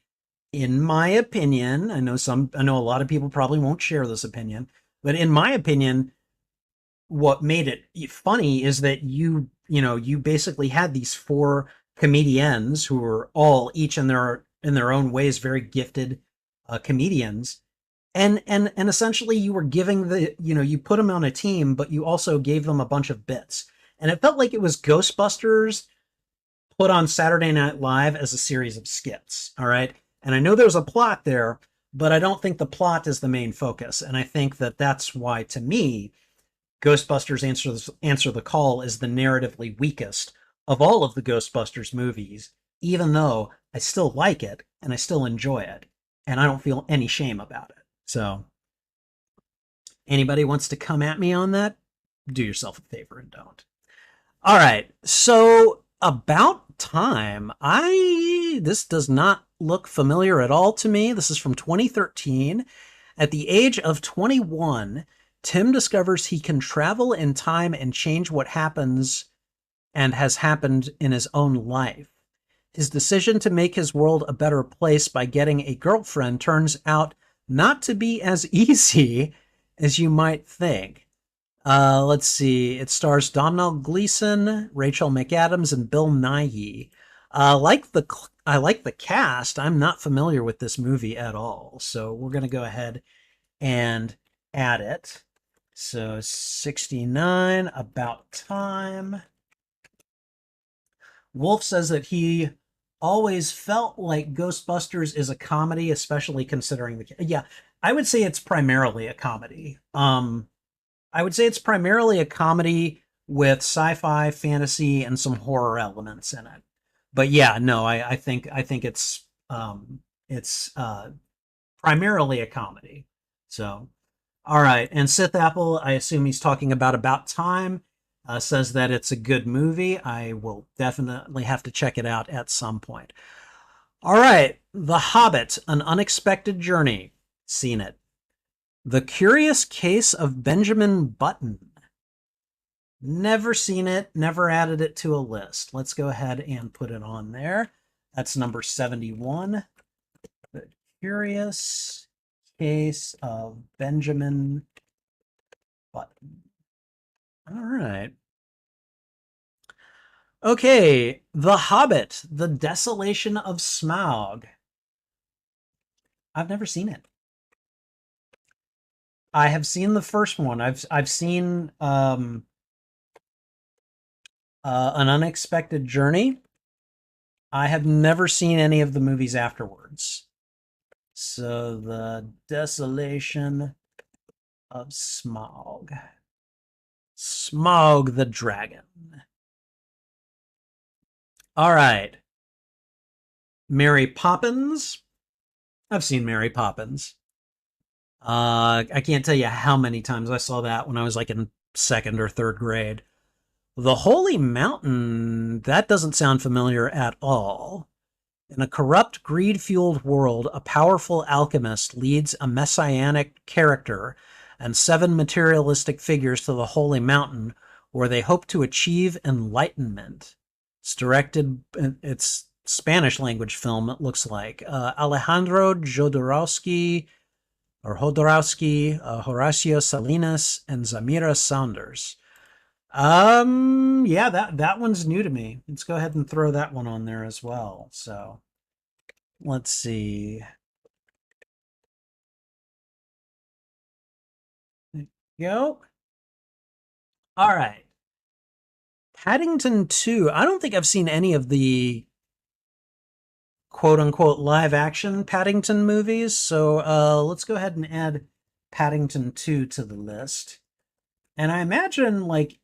in my opinion, I know a lot of people probably won't share this opinion, but in my opinion, what made it funny is that you basically had these four comedians who were all each in their own ways very gifted comedians, and essentially you were giving you put them on a team, but you also gave them a bunch of bits, and it felt like it was Ghostbusters put on Saturday Night Live as a series of skits. All right, and I know there's a plot there, but I don't think the plot is the main focus, and I think that that's why, to me, Ghostbusters Answer the Call is the narratively weakest of all of the Ghostbusters movies, even though I still like it and I still enjoy it, and I don't feel any shame about it. So, anybody wants to come at me on that, do yourself a favor and don't. All right. So, About Time. I This does not look familiar at all to me. This is from 2013. At the age of 21, Tim discovers he can travel in time and change what happens and has happened in his own life. His decision to make his world a better place by getting a girlfriend turns out not to be as easy as you might think. Let's see. It stars Domhnall Gleeson, Rachel McAdams, and Bill Nighy. I like the cast. I'm not familiar with this movie at all, so we're gonna go ahead and add it. So 69, About Time. Wolf says that he always felt like Ghostbusters is a comedy, especially considering yeah, I would say it's primarily a comedy. I would say it's primarily a comedy with sci-fi, fantasy, and some horror elements in it. But yeah, no, I think it's primarily a comedy. So all right, and Sith Apple, I assume he's talking About Time. Says that it's a good movie. I will definitely have to check it out at some point. All right, The Hobbit: An Unexpected Journey. Seen it. The Curious Case of Benjamin Button. Never seen it, never added it to a list. Let's go ahead and put it on there. That's number 71. The Curious Case of Benjamin Button. All right. Okay, The Hobbit, The Desolation of Smaug. I've never seen it. I have seen the first one. I've seen An Unexpected Journey. I have never seen any of the movies afterwards. So The Desolation of Smaug. Smaug the Dragon. All right. Mary Poppins. I've seen Mary Poppins. I can't tell you how many times I saw that when I was like in second or third grade. The Holy Mountain, that doesn't sound familiar at all. In a corrupt, greed-fueled world, a powerful alchemist leads a messianic character and 7 materialistic figures to the Holy Mountain, where they hope to achieve enlightenment. It's Spanish language film, it looks like. Alejandro Jodorowsky, Horacio Salinas, and Zamira Saunders. Yeah, that one's new to me. Let's go ahead and throw that one on there as well. So, let's see. There you go. All right. Paddington 2. I don't think I've seen any of the quote-unquote live-action Paddington movies, so let's go ahead and add Paddington 2 to the list. And I imagine, like,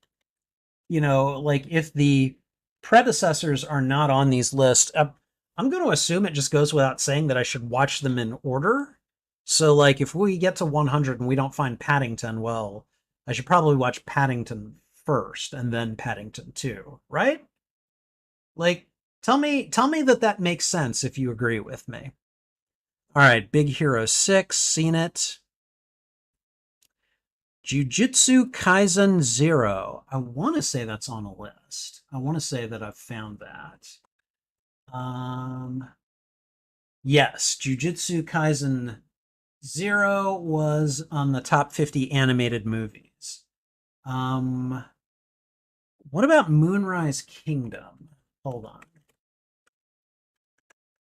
you know, like if the predecessors are not on these lists, I'm going to assume it just goes without saying that I should watch them in order. So, like, if we get to 100 and we don't find Paddington, well, I should probably watch Paddington first and then Paddington 2, right? Like, tell me that makes sense if you agree with me. All right, Big Hero 6, seen it. Jujutsu Kaisen 0. I want to say that's on a list. I want to say that I've found that. Yes, Jujutsu Kaisen 0 was on the top 50 animated movies. What about Moonrise Kingdom? Hold on.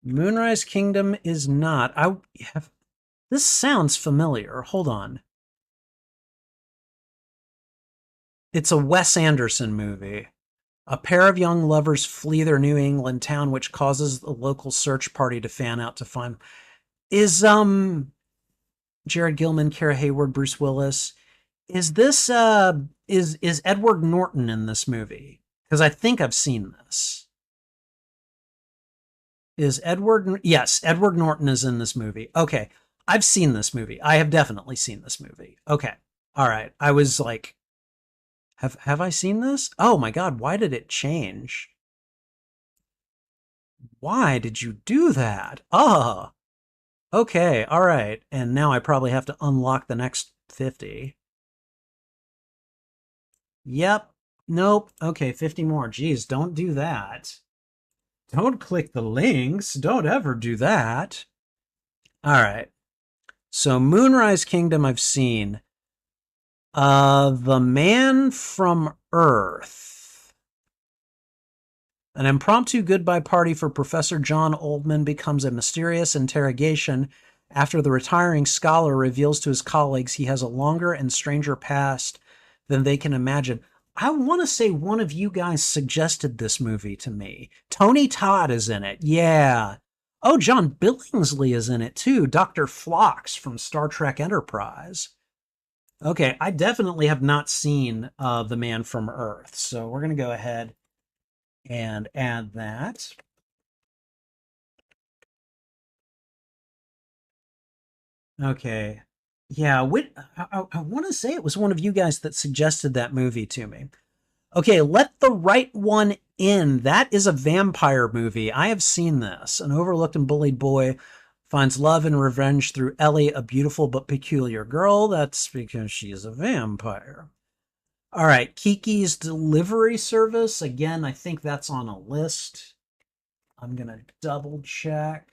Moonrise Kingdom is not. This sounds familiar. Hold on. It's a Wes Anderson movie. A pair of young lovers flee their New England town, which causes the local search party to fan out to find. Is Jared Gilman, Kara Hayward, Bruce Willis? Is this is Edward Norton in this movie? Because I think I've seen this. Yes, Edward Norton is in this movie. Okay, I've seen this movie. I have definitely seen this movie. Okay, all right. I was like, have I seen this? Oh my God, why did it change? Why did you do that? Oh, okay, all right. And now I probably have to unlock the next 50. Yep. Nope. Okay, 50 more. Geez, don't do that. Don't click the links. Don't ever do that. All right. So Moonrise Kingdom I've seen. The Man from Earth. An impromptu goodbye party for Professor John Oldman becomes a mysterious interrogation after the retiring scholar reveals to his colleagues he has a longer and stranger past than they can imagine. I want to say one of you guys suggested this movie to me. Tony Todd is in it. Yeah. Oh, John Billingsley is in it too. Dr. Phlox from Star Trek Enterprise. Okay, I definitely have not seen The Man from Earth, so we're going to go ahead and add that. Okay. Yeah, I want to say it was one of you guys that suggested that movie to me. Okay, Let the Right One In. That is a vampire movie. I have seen this. An overlooked and bullied boy finds love and revenge through Ellie, a beautiful but peculiar girl. That's because she's a vampire. All right, Kiki's Delivery Service. Again, I think that's on a list. I'm going to double check.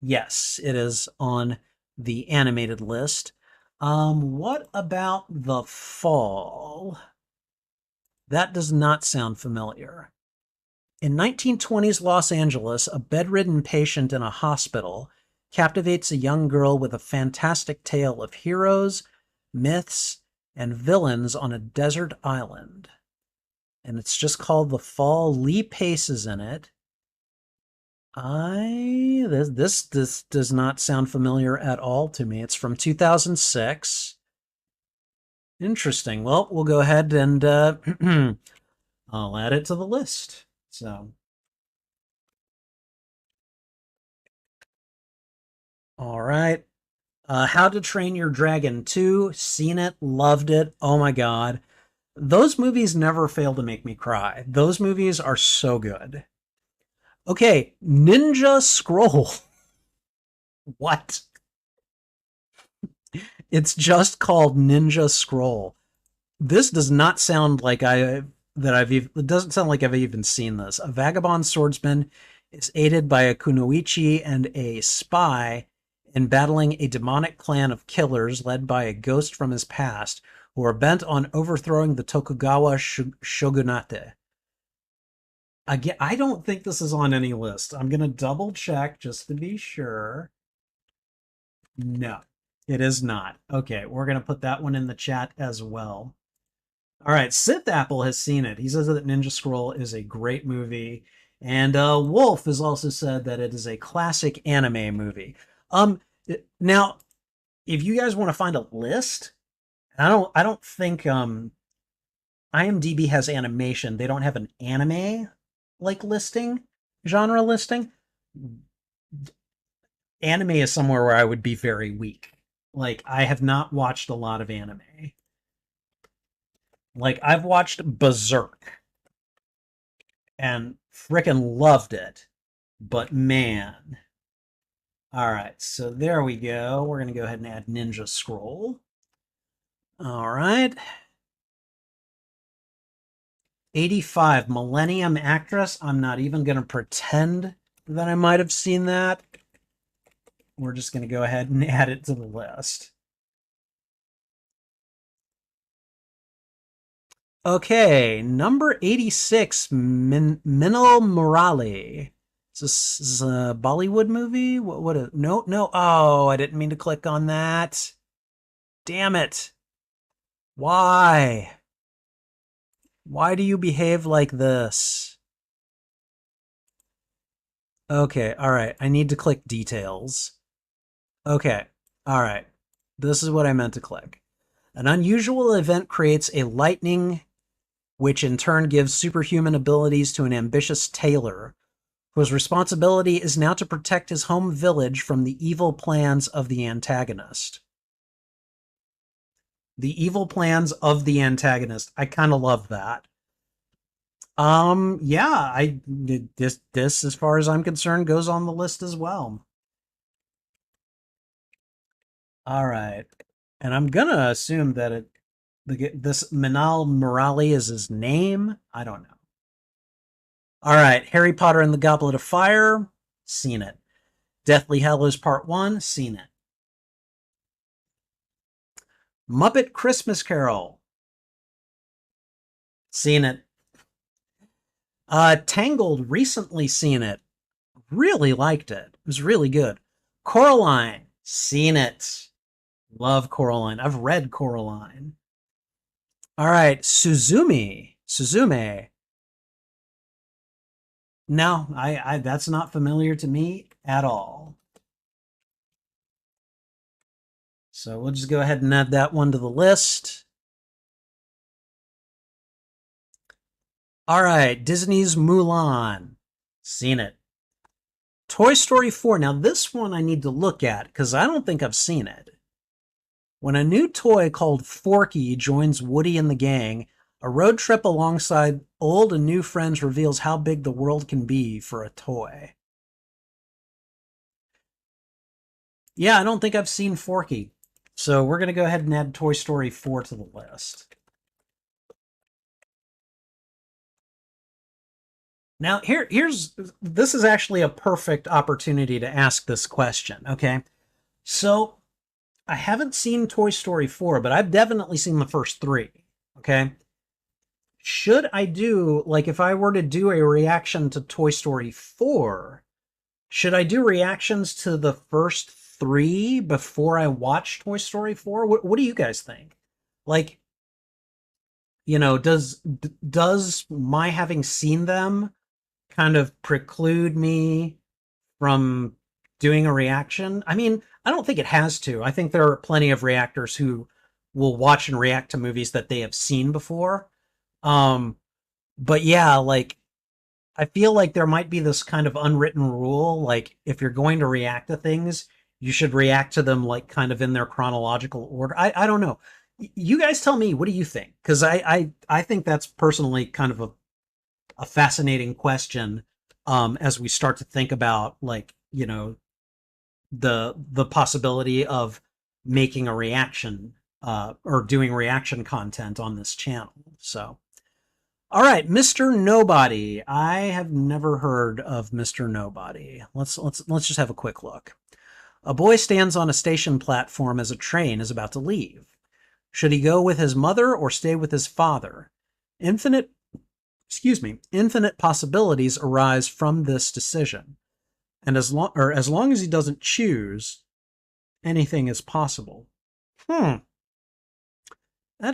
Yes, it is on the animated list. What about The Fall? That does not sound familiar. In 1920s Los Angeles, a bedridden patient in a hospital captivates a young girl with a fantastic tale of heroes, myths, and villains on a desert island. And it's just called The Fall. Lee Pace is in it. This does not sound familiar at all to me. It's from 2006. Interesting. Well, we'll go ahead and I'll add it to the list. So, all right. How to Train Your Dragon 2. Seen it, loved it. Oh my God. Those movies never fail to make me cry. Those movies are so good. Okay, Ninja Scroll. What? It's just called Ninja Scroll. This does not sound like it doesn't sound like I've even seen this. A vagabond swordsman is aided by a kunoichi and a spy in battling a demonic clan of killers led by a ghost from his past who are bent on overthrowing the Tokugawa shogunate. Again, I don't think this is on any list. I'm going to double check just to be sure. No, it is not. Okay, we're going to put that one in the chat as well. All right, Sith Apple has seen it. He says that Ninja Scroll is a great movie. And Wolf has also said that it is a classic anime movie. Now, if you guys want to find a list, I don't think IMDb has animation. They don't have an anime like listing, genre listing. Anime is somewhere where I would be very weak. Like, I have not watched a lot of anime. Like, I've watched Berserk and frickin' loved it. But man. All right, so there we go. We're going to go ahead and add Ninja Scroll. All right. 85, Millennium Actress. I'm not even going to pretend that I might have seen that. We're just going to go ahead and add it to the list. Okay, number 86, Minal Murali. Is this a Bollywood movie? No. Oh, I didn't mean to click on that. Damn it. Why? Why do you behave like this? Okay, all right. I need to click details. Okay, all right. This is what I meant to click. An unusual event creates a lightning, which in turn gives superhuman abilities to an ambitious tailor, whose responsibility is now to protect his home village from the evil plans of the antagonist. The evil plans of the antagonist. I kind of love that. Yeah, this as far as I'm concerned goes on the list as well. All right. And I'm gonna assume that this Minal Murali is his name. I don't know. All right, Harry Potter and the Goblet of Fire, seen it. Deathly Hallows Part 1, seen it. Muppet Christmas Carol, seen it. Tangled, recently seen it. Really liked it. It was really good. Coraline, seen it. Love Coraline. I've read Coraline. All right, Suzume. No, I that's not familiar to me at all. So we'll just go ahead and add that one to the list. All right, Disney's Mulan. Seen it. Toy Story 4. Now this one I need to look at because I don't think I've seen it. When a new toy called Forky joins Woody and the gang, a road trip alongside old and new friends reveals how big the world can be for a toy. Yeah, I don't think I've seen Forky. So we're going to go ahead and add Toy Story 4 to the list. Now, here's this is actually a perfect opportunity to ask this question, okay? So, I haven't seen Toy Story 4, but I've definitely seen the first three, okay? Should I do, like, if I were to do a reaction to Toy Story 4, should I do reactions to the first three before I watch Toy Story 4? What do you guys think? Like, does my having seen them kind of preclude me from doing a reaction? I mean, I don't think it has to. I think there are plenty of reactors who will watch and react to movies that they have seen before. Um, but yeah, like I feel like there might be this kind of unwritten rule, like if you're going to react to things, you should react to them like kind of in their chronological order. I don't know. You guys tell me, what do you think? Because I think that's personally kind of a fascinating question as we start to think about like, the possibility of making a reaction or doing reaction content on this channel. So all right, Mr. Nobody. I have never heard of Mr. Nobody. Let's just have a quick look. A boy stands on a station platform as a train is about to leave. Should he go with his mother or stay with his father? Infinite, infinite possibilities arise from this decision. And as long as he doesn't choose, anything is possible. That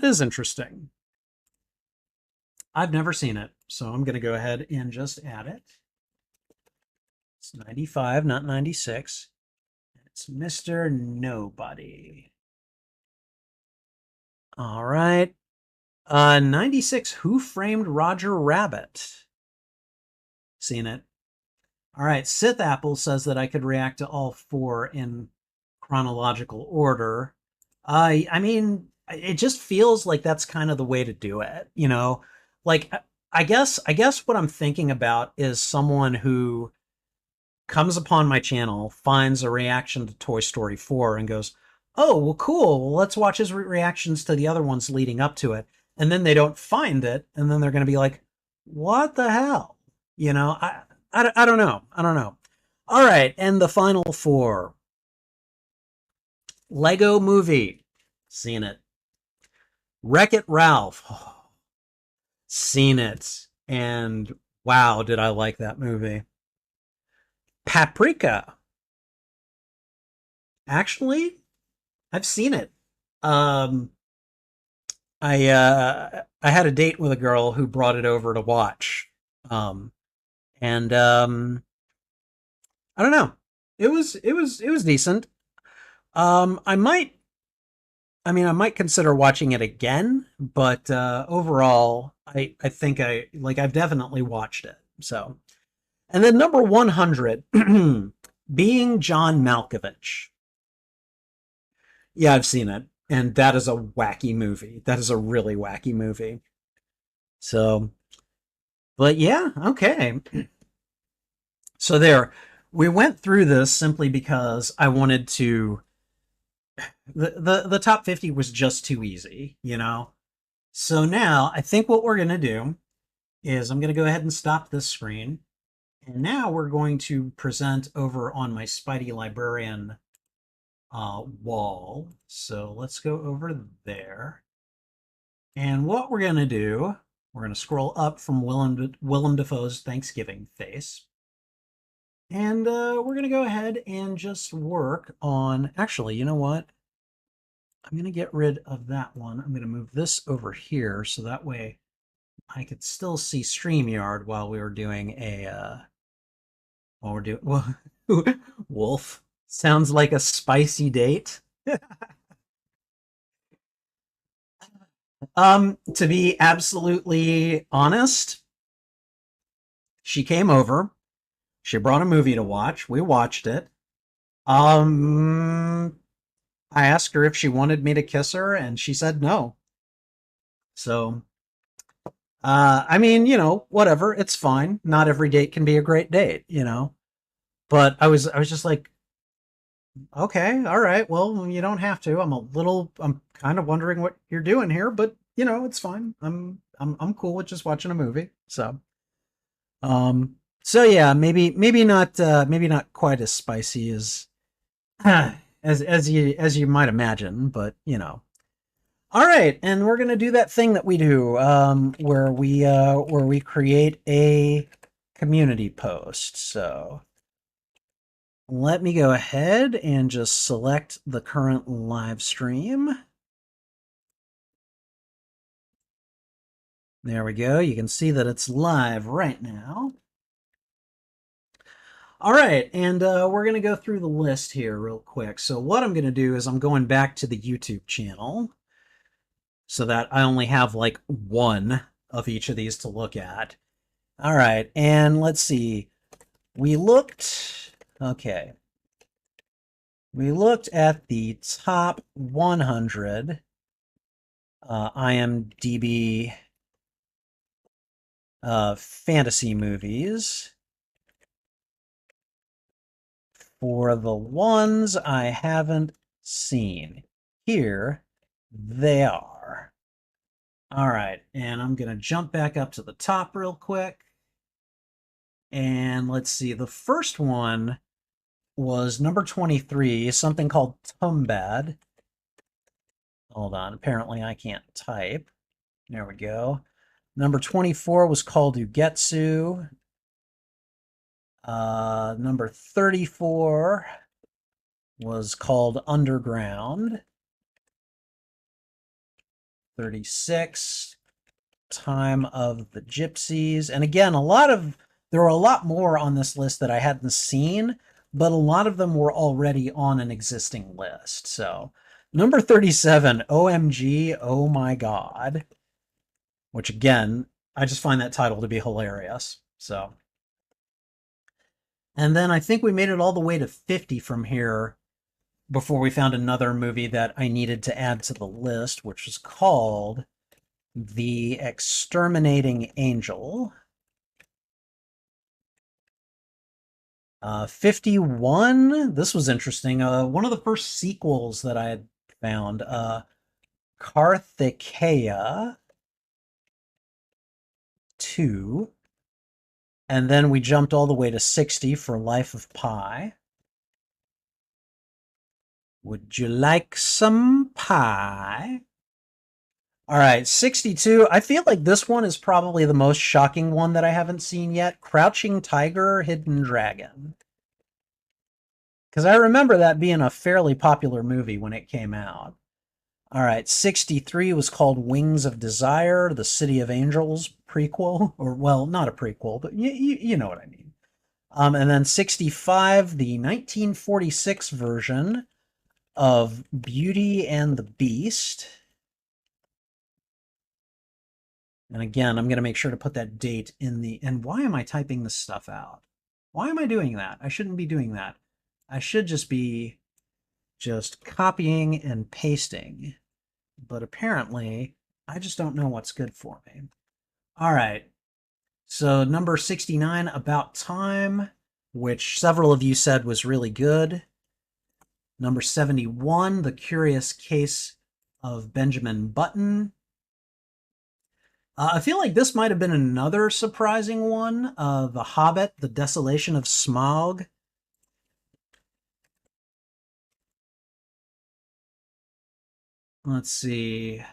is interesting. I've never seen it, so I'm going to go ahead and just add it. It's 95, not 96. It's Mr. Nobody. All right. 96, Who Framed Roger Rabbit? Seen it. All right, Sith Apple says that I could react to all four in chronological order. I mean, it just feels like that's kind of the way to do it, you know? Like I guess what I'm thinking about is someone who comes upon my channel, finds a reaction to Toy Story 4 and goes, "Oh, well cool. Well, let's watch his reactions to the other ones leading up to it." And then they don't find it, and then they're going to be like, "What the hell?" You know, I don't know. I don't know. All right, and the final four. Lego Movie. Seen it. Wreck-It Ralph. Oh, seen it. And wow, did I like that movie. Paprika. Actually, I've seen it. Um, I had a date with a girl who brought it over to watch. And I don't know. It was decent. I might I might consider watching it again, but overall I think I've definitely watched it. So, and then number 100 Being John Malkovich. Yeah, I've seen it. And that is a wacky movie. That is a really wacky movie. So, but yeah, okay. So there, we went through this simply because I wanted to. The top 50 was just too easy, you know. So now I think what we're gonna do is I'm gonna go ahead and stop this screen, and now we're going to present over on my Spidey Librarian wall. So let's go over there. And what we're going to do, we're going to scroll up from Willem Dafoe's Thanksgiving face. And we're going to go ahead and just work on, actually, you know what? I'm going to get rid of that one. I'm going to move this over here so that way I could still see StreamYard while we were doing well, Wolf. Sounds like a spicy date. To be absolutely honest, she came over. She brought a movie to watch. We watched it. Um, I asked her if she wanted me to kiss her, and she said no. So, I mean, whatever. It's fine. Not every date can be a great date, you know. But I was just like, okay, all right. Well, you don't have to. I'm kind of wondering what you're doing here, but it's fine. I'm cool with just watching a movie. So, So yeah, maybe not quite as spicy as as you might imagine, but you know. All right, and we're gonna do that thing that we do, where we create a community post. So let me go ahead and just select the current live stream. There we go. You can see that it's live right now. All right, and we're going to go through the list here real quick. So what I'm going to do is I'm going back to the YouTube channel so that I only have like one of each of these to look at. All right, and let's see. We looked, okay. We looked at the top 100 IMDB fantasy movies. For the ones I haven't seen, here they are. All right, and I'm going to jump back up to the top real quick. And let's see, the first one was number 23, something called Tumbad. Hold on, apparently I can't type. There we go. Number 24 was called Ugetsu. Number 34 was called Underground. 36, Time of the Gypsies. And again, there were a lot more on this list that I hadn't seen, but a lot of them were already on an existing list. So, number 37, OMG, Oh My God, which again, I just find that title to be hilarious. So, and then I think we made it all the way to 50 from here before we found another movie that I needed to add to the list, which was called The Exterminating Angel. 51, this was interesting. One of the first sequels that I had found, Karthikeya 2. And then we jumped all the way to 60 for Life of Pi. Would you like some pie? All right, 62. I feel like this one is probably the most shocking one that I haven't seen yet. Crouching Tiger, Hidden Dragon. Because I remember that being a fairly popular movie when it came out. All right, 63 was called Wings of Desire, the City of Angels prequel. Or, well, not a prequel, but you know what I mean. And then 65, the 1946 version of Beauty and the Beast. And again, I'm going to make sure to put that date in the... And why am I typing this stuff out? Why am I doing that? I shouldn't be doing that. I should just be copying and pasting. But apparently, I just don't know what's good for me. All right. So number 69, About Time, which several of you said was really good. Number 71, The Curious Case of Benjamin Button. I feel like this might have been another surprising one. The Hobbit, The Desolation of Smaug. Let's see.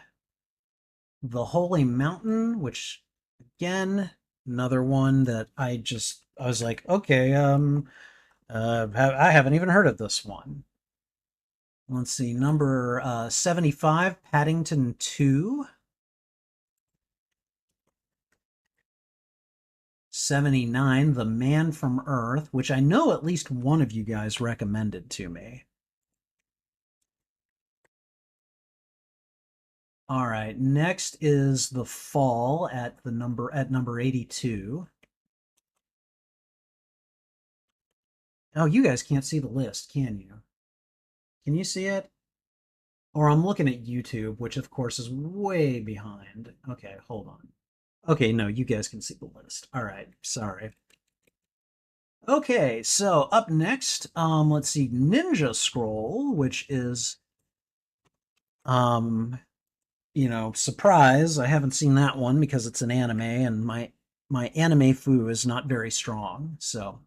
The Holy Mountain, which, again, another one that I was like, okay, I haven't even heard of this one. Let's see, number 75, Paddington 2. 79, The Man from Earth, which I know at least one of you guys recommended to me. All right, next is The Fall at number 82. Oh, you guys can't see the list, can you? Can you see it? Or I'm looking at YouTube, which of course is way behind. Okay, hold on. Okay, no, you guys can see the list. All right, sorry. Okay, so up next, let's see, Ninja Scroll, which is, you know, surprise. I haven't seen that one because it's an anime, and my anime foo is not very strong. So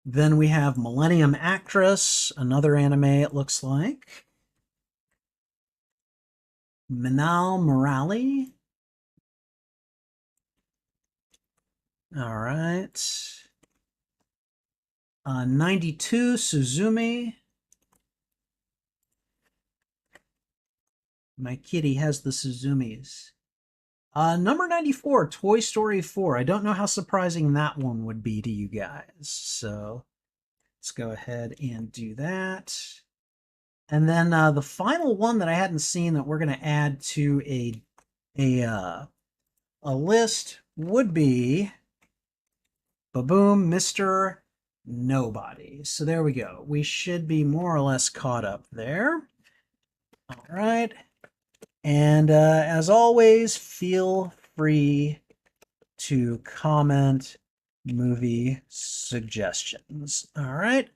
then we have Millennium Actress, another anime it looks like. Minal Morale. All right. 92 Suzumi. My kitty has the Suzumis. Number 94, Toy Story 4. I don't know how surprising that one would be to you guys. So let's go ahead and do that. And then the final one that I hadn't seen that we're going to add to a list would be Ba-boom, Mr. Nobody. So there we go. We should be more or less caught up there. All right. And as always, feel free to comment movie suggestions. All right.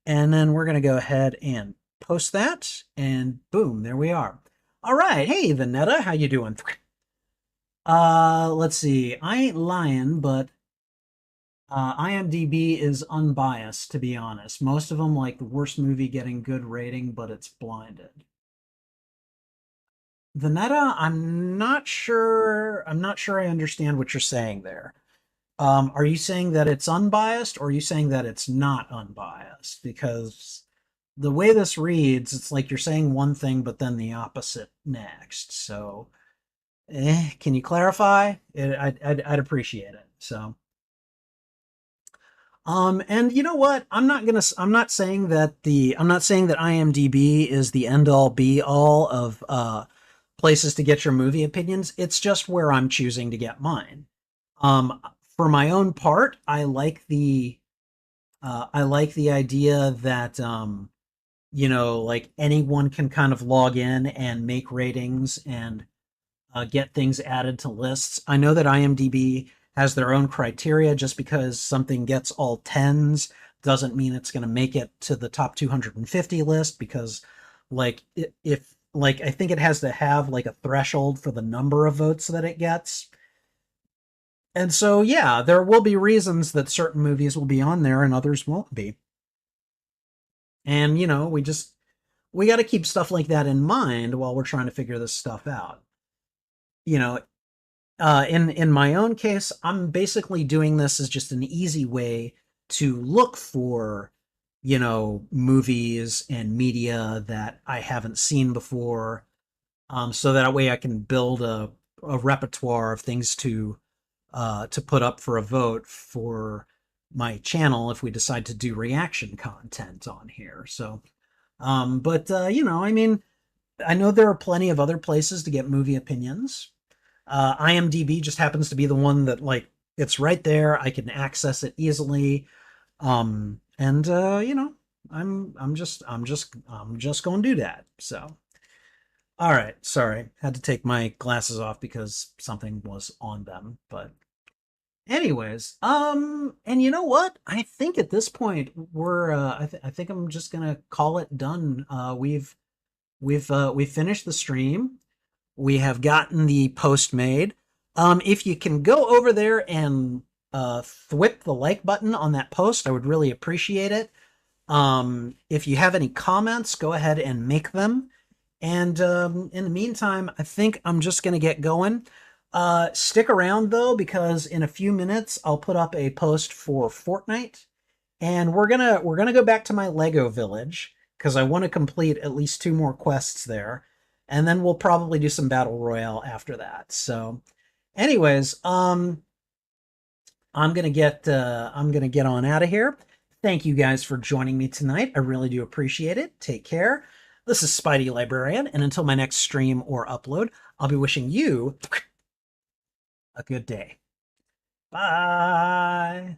And then we're going to go ahead and post that. And boom, there we are. All right. Hey, Vanetta, how you doing? Let's see. I ain't lying, but IMDB is unbiased, to be honest. Most of them like the worst movie getting good rating, but it's blinded. Vanetta, I'm not sure I understand what you're saying there. Are you saying that it's unbiased, or are you saying that it's not unbiased? Because the way this reads, it's like you're saying one thing, but then the opposite next. So, can you clarify? I'd appreciate it. So, and you know what? I'm not saying that IMDb is the end all be all of places to get your movie opinions. It's just where I'm choosing to get mine. For my own part, I like the idea that like anyone can kind of log in and make ratings and get things added to lists. I know that IMDb has their own criteria. Just because something gets all tens doesn't mean it's going to make it to the top 250 list, because like if like I think it has to have like a threshold for the number of votes that it gets. And so yeah, there will be reasons that certain movies will be on there and others won't be. And we got to keep stuff like that in mind while we're trying to figure this stuff out. You know, in my own case, I'm basically doing this as just an easy way to look for, movies and media that I haven't seen before, so that way I can build a repertoire of things to put up for a vote for my channel if we decide to do reaction content on here. So, I mean, I know there are plenty of other places to get movie opinions. IMDb just happens to be the one that it's right there. I can access it easily. I'm just going to do that. So, all right. Sorry. Had to take my glasses off because something was on them, but anyways, and you know what? I think at this point I think I'm just going to call it done. We've finished the stream. We have gotten the post made. If you can go over there and thwip the like button on that post, I would really appreciate it. If you have any comments, go ahead and make them. And in the meantime, I think I'm just going to get going. Stick around though, because in a few minutes I'll put up a post for Fortnite, and we're gonna go back to my Lego village because I want to complete at least 2 more quests there. And then we'll probably do some battle royale after that. So, anyways, I'm gonna get on out of here. Thank you guys for joining me tonight. I really do appreciate it. Take care. This is Spidey Librarian, and until my next stream or upload, I'll be wishing you a good day. Bye.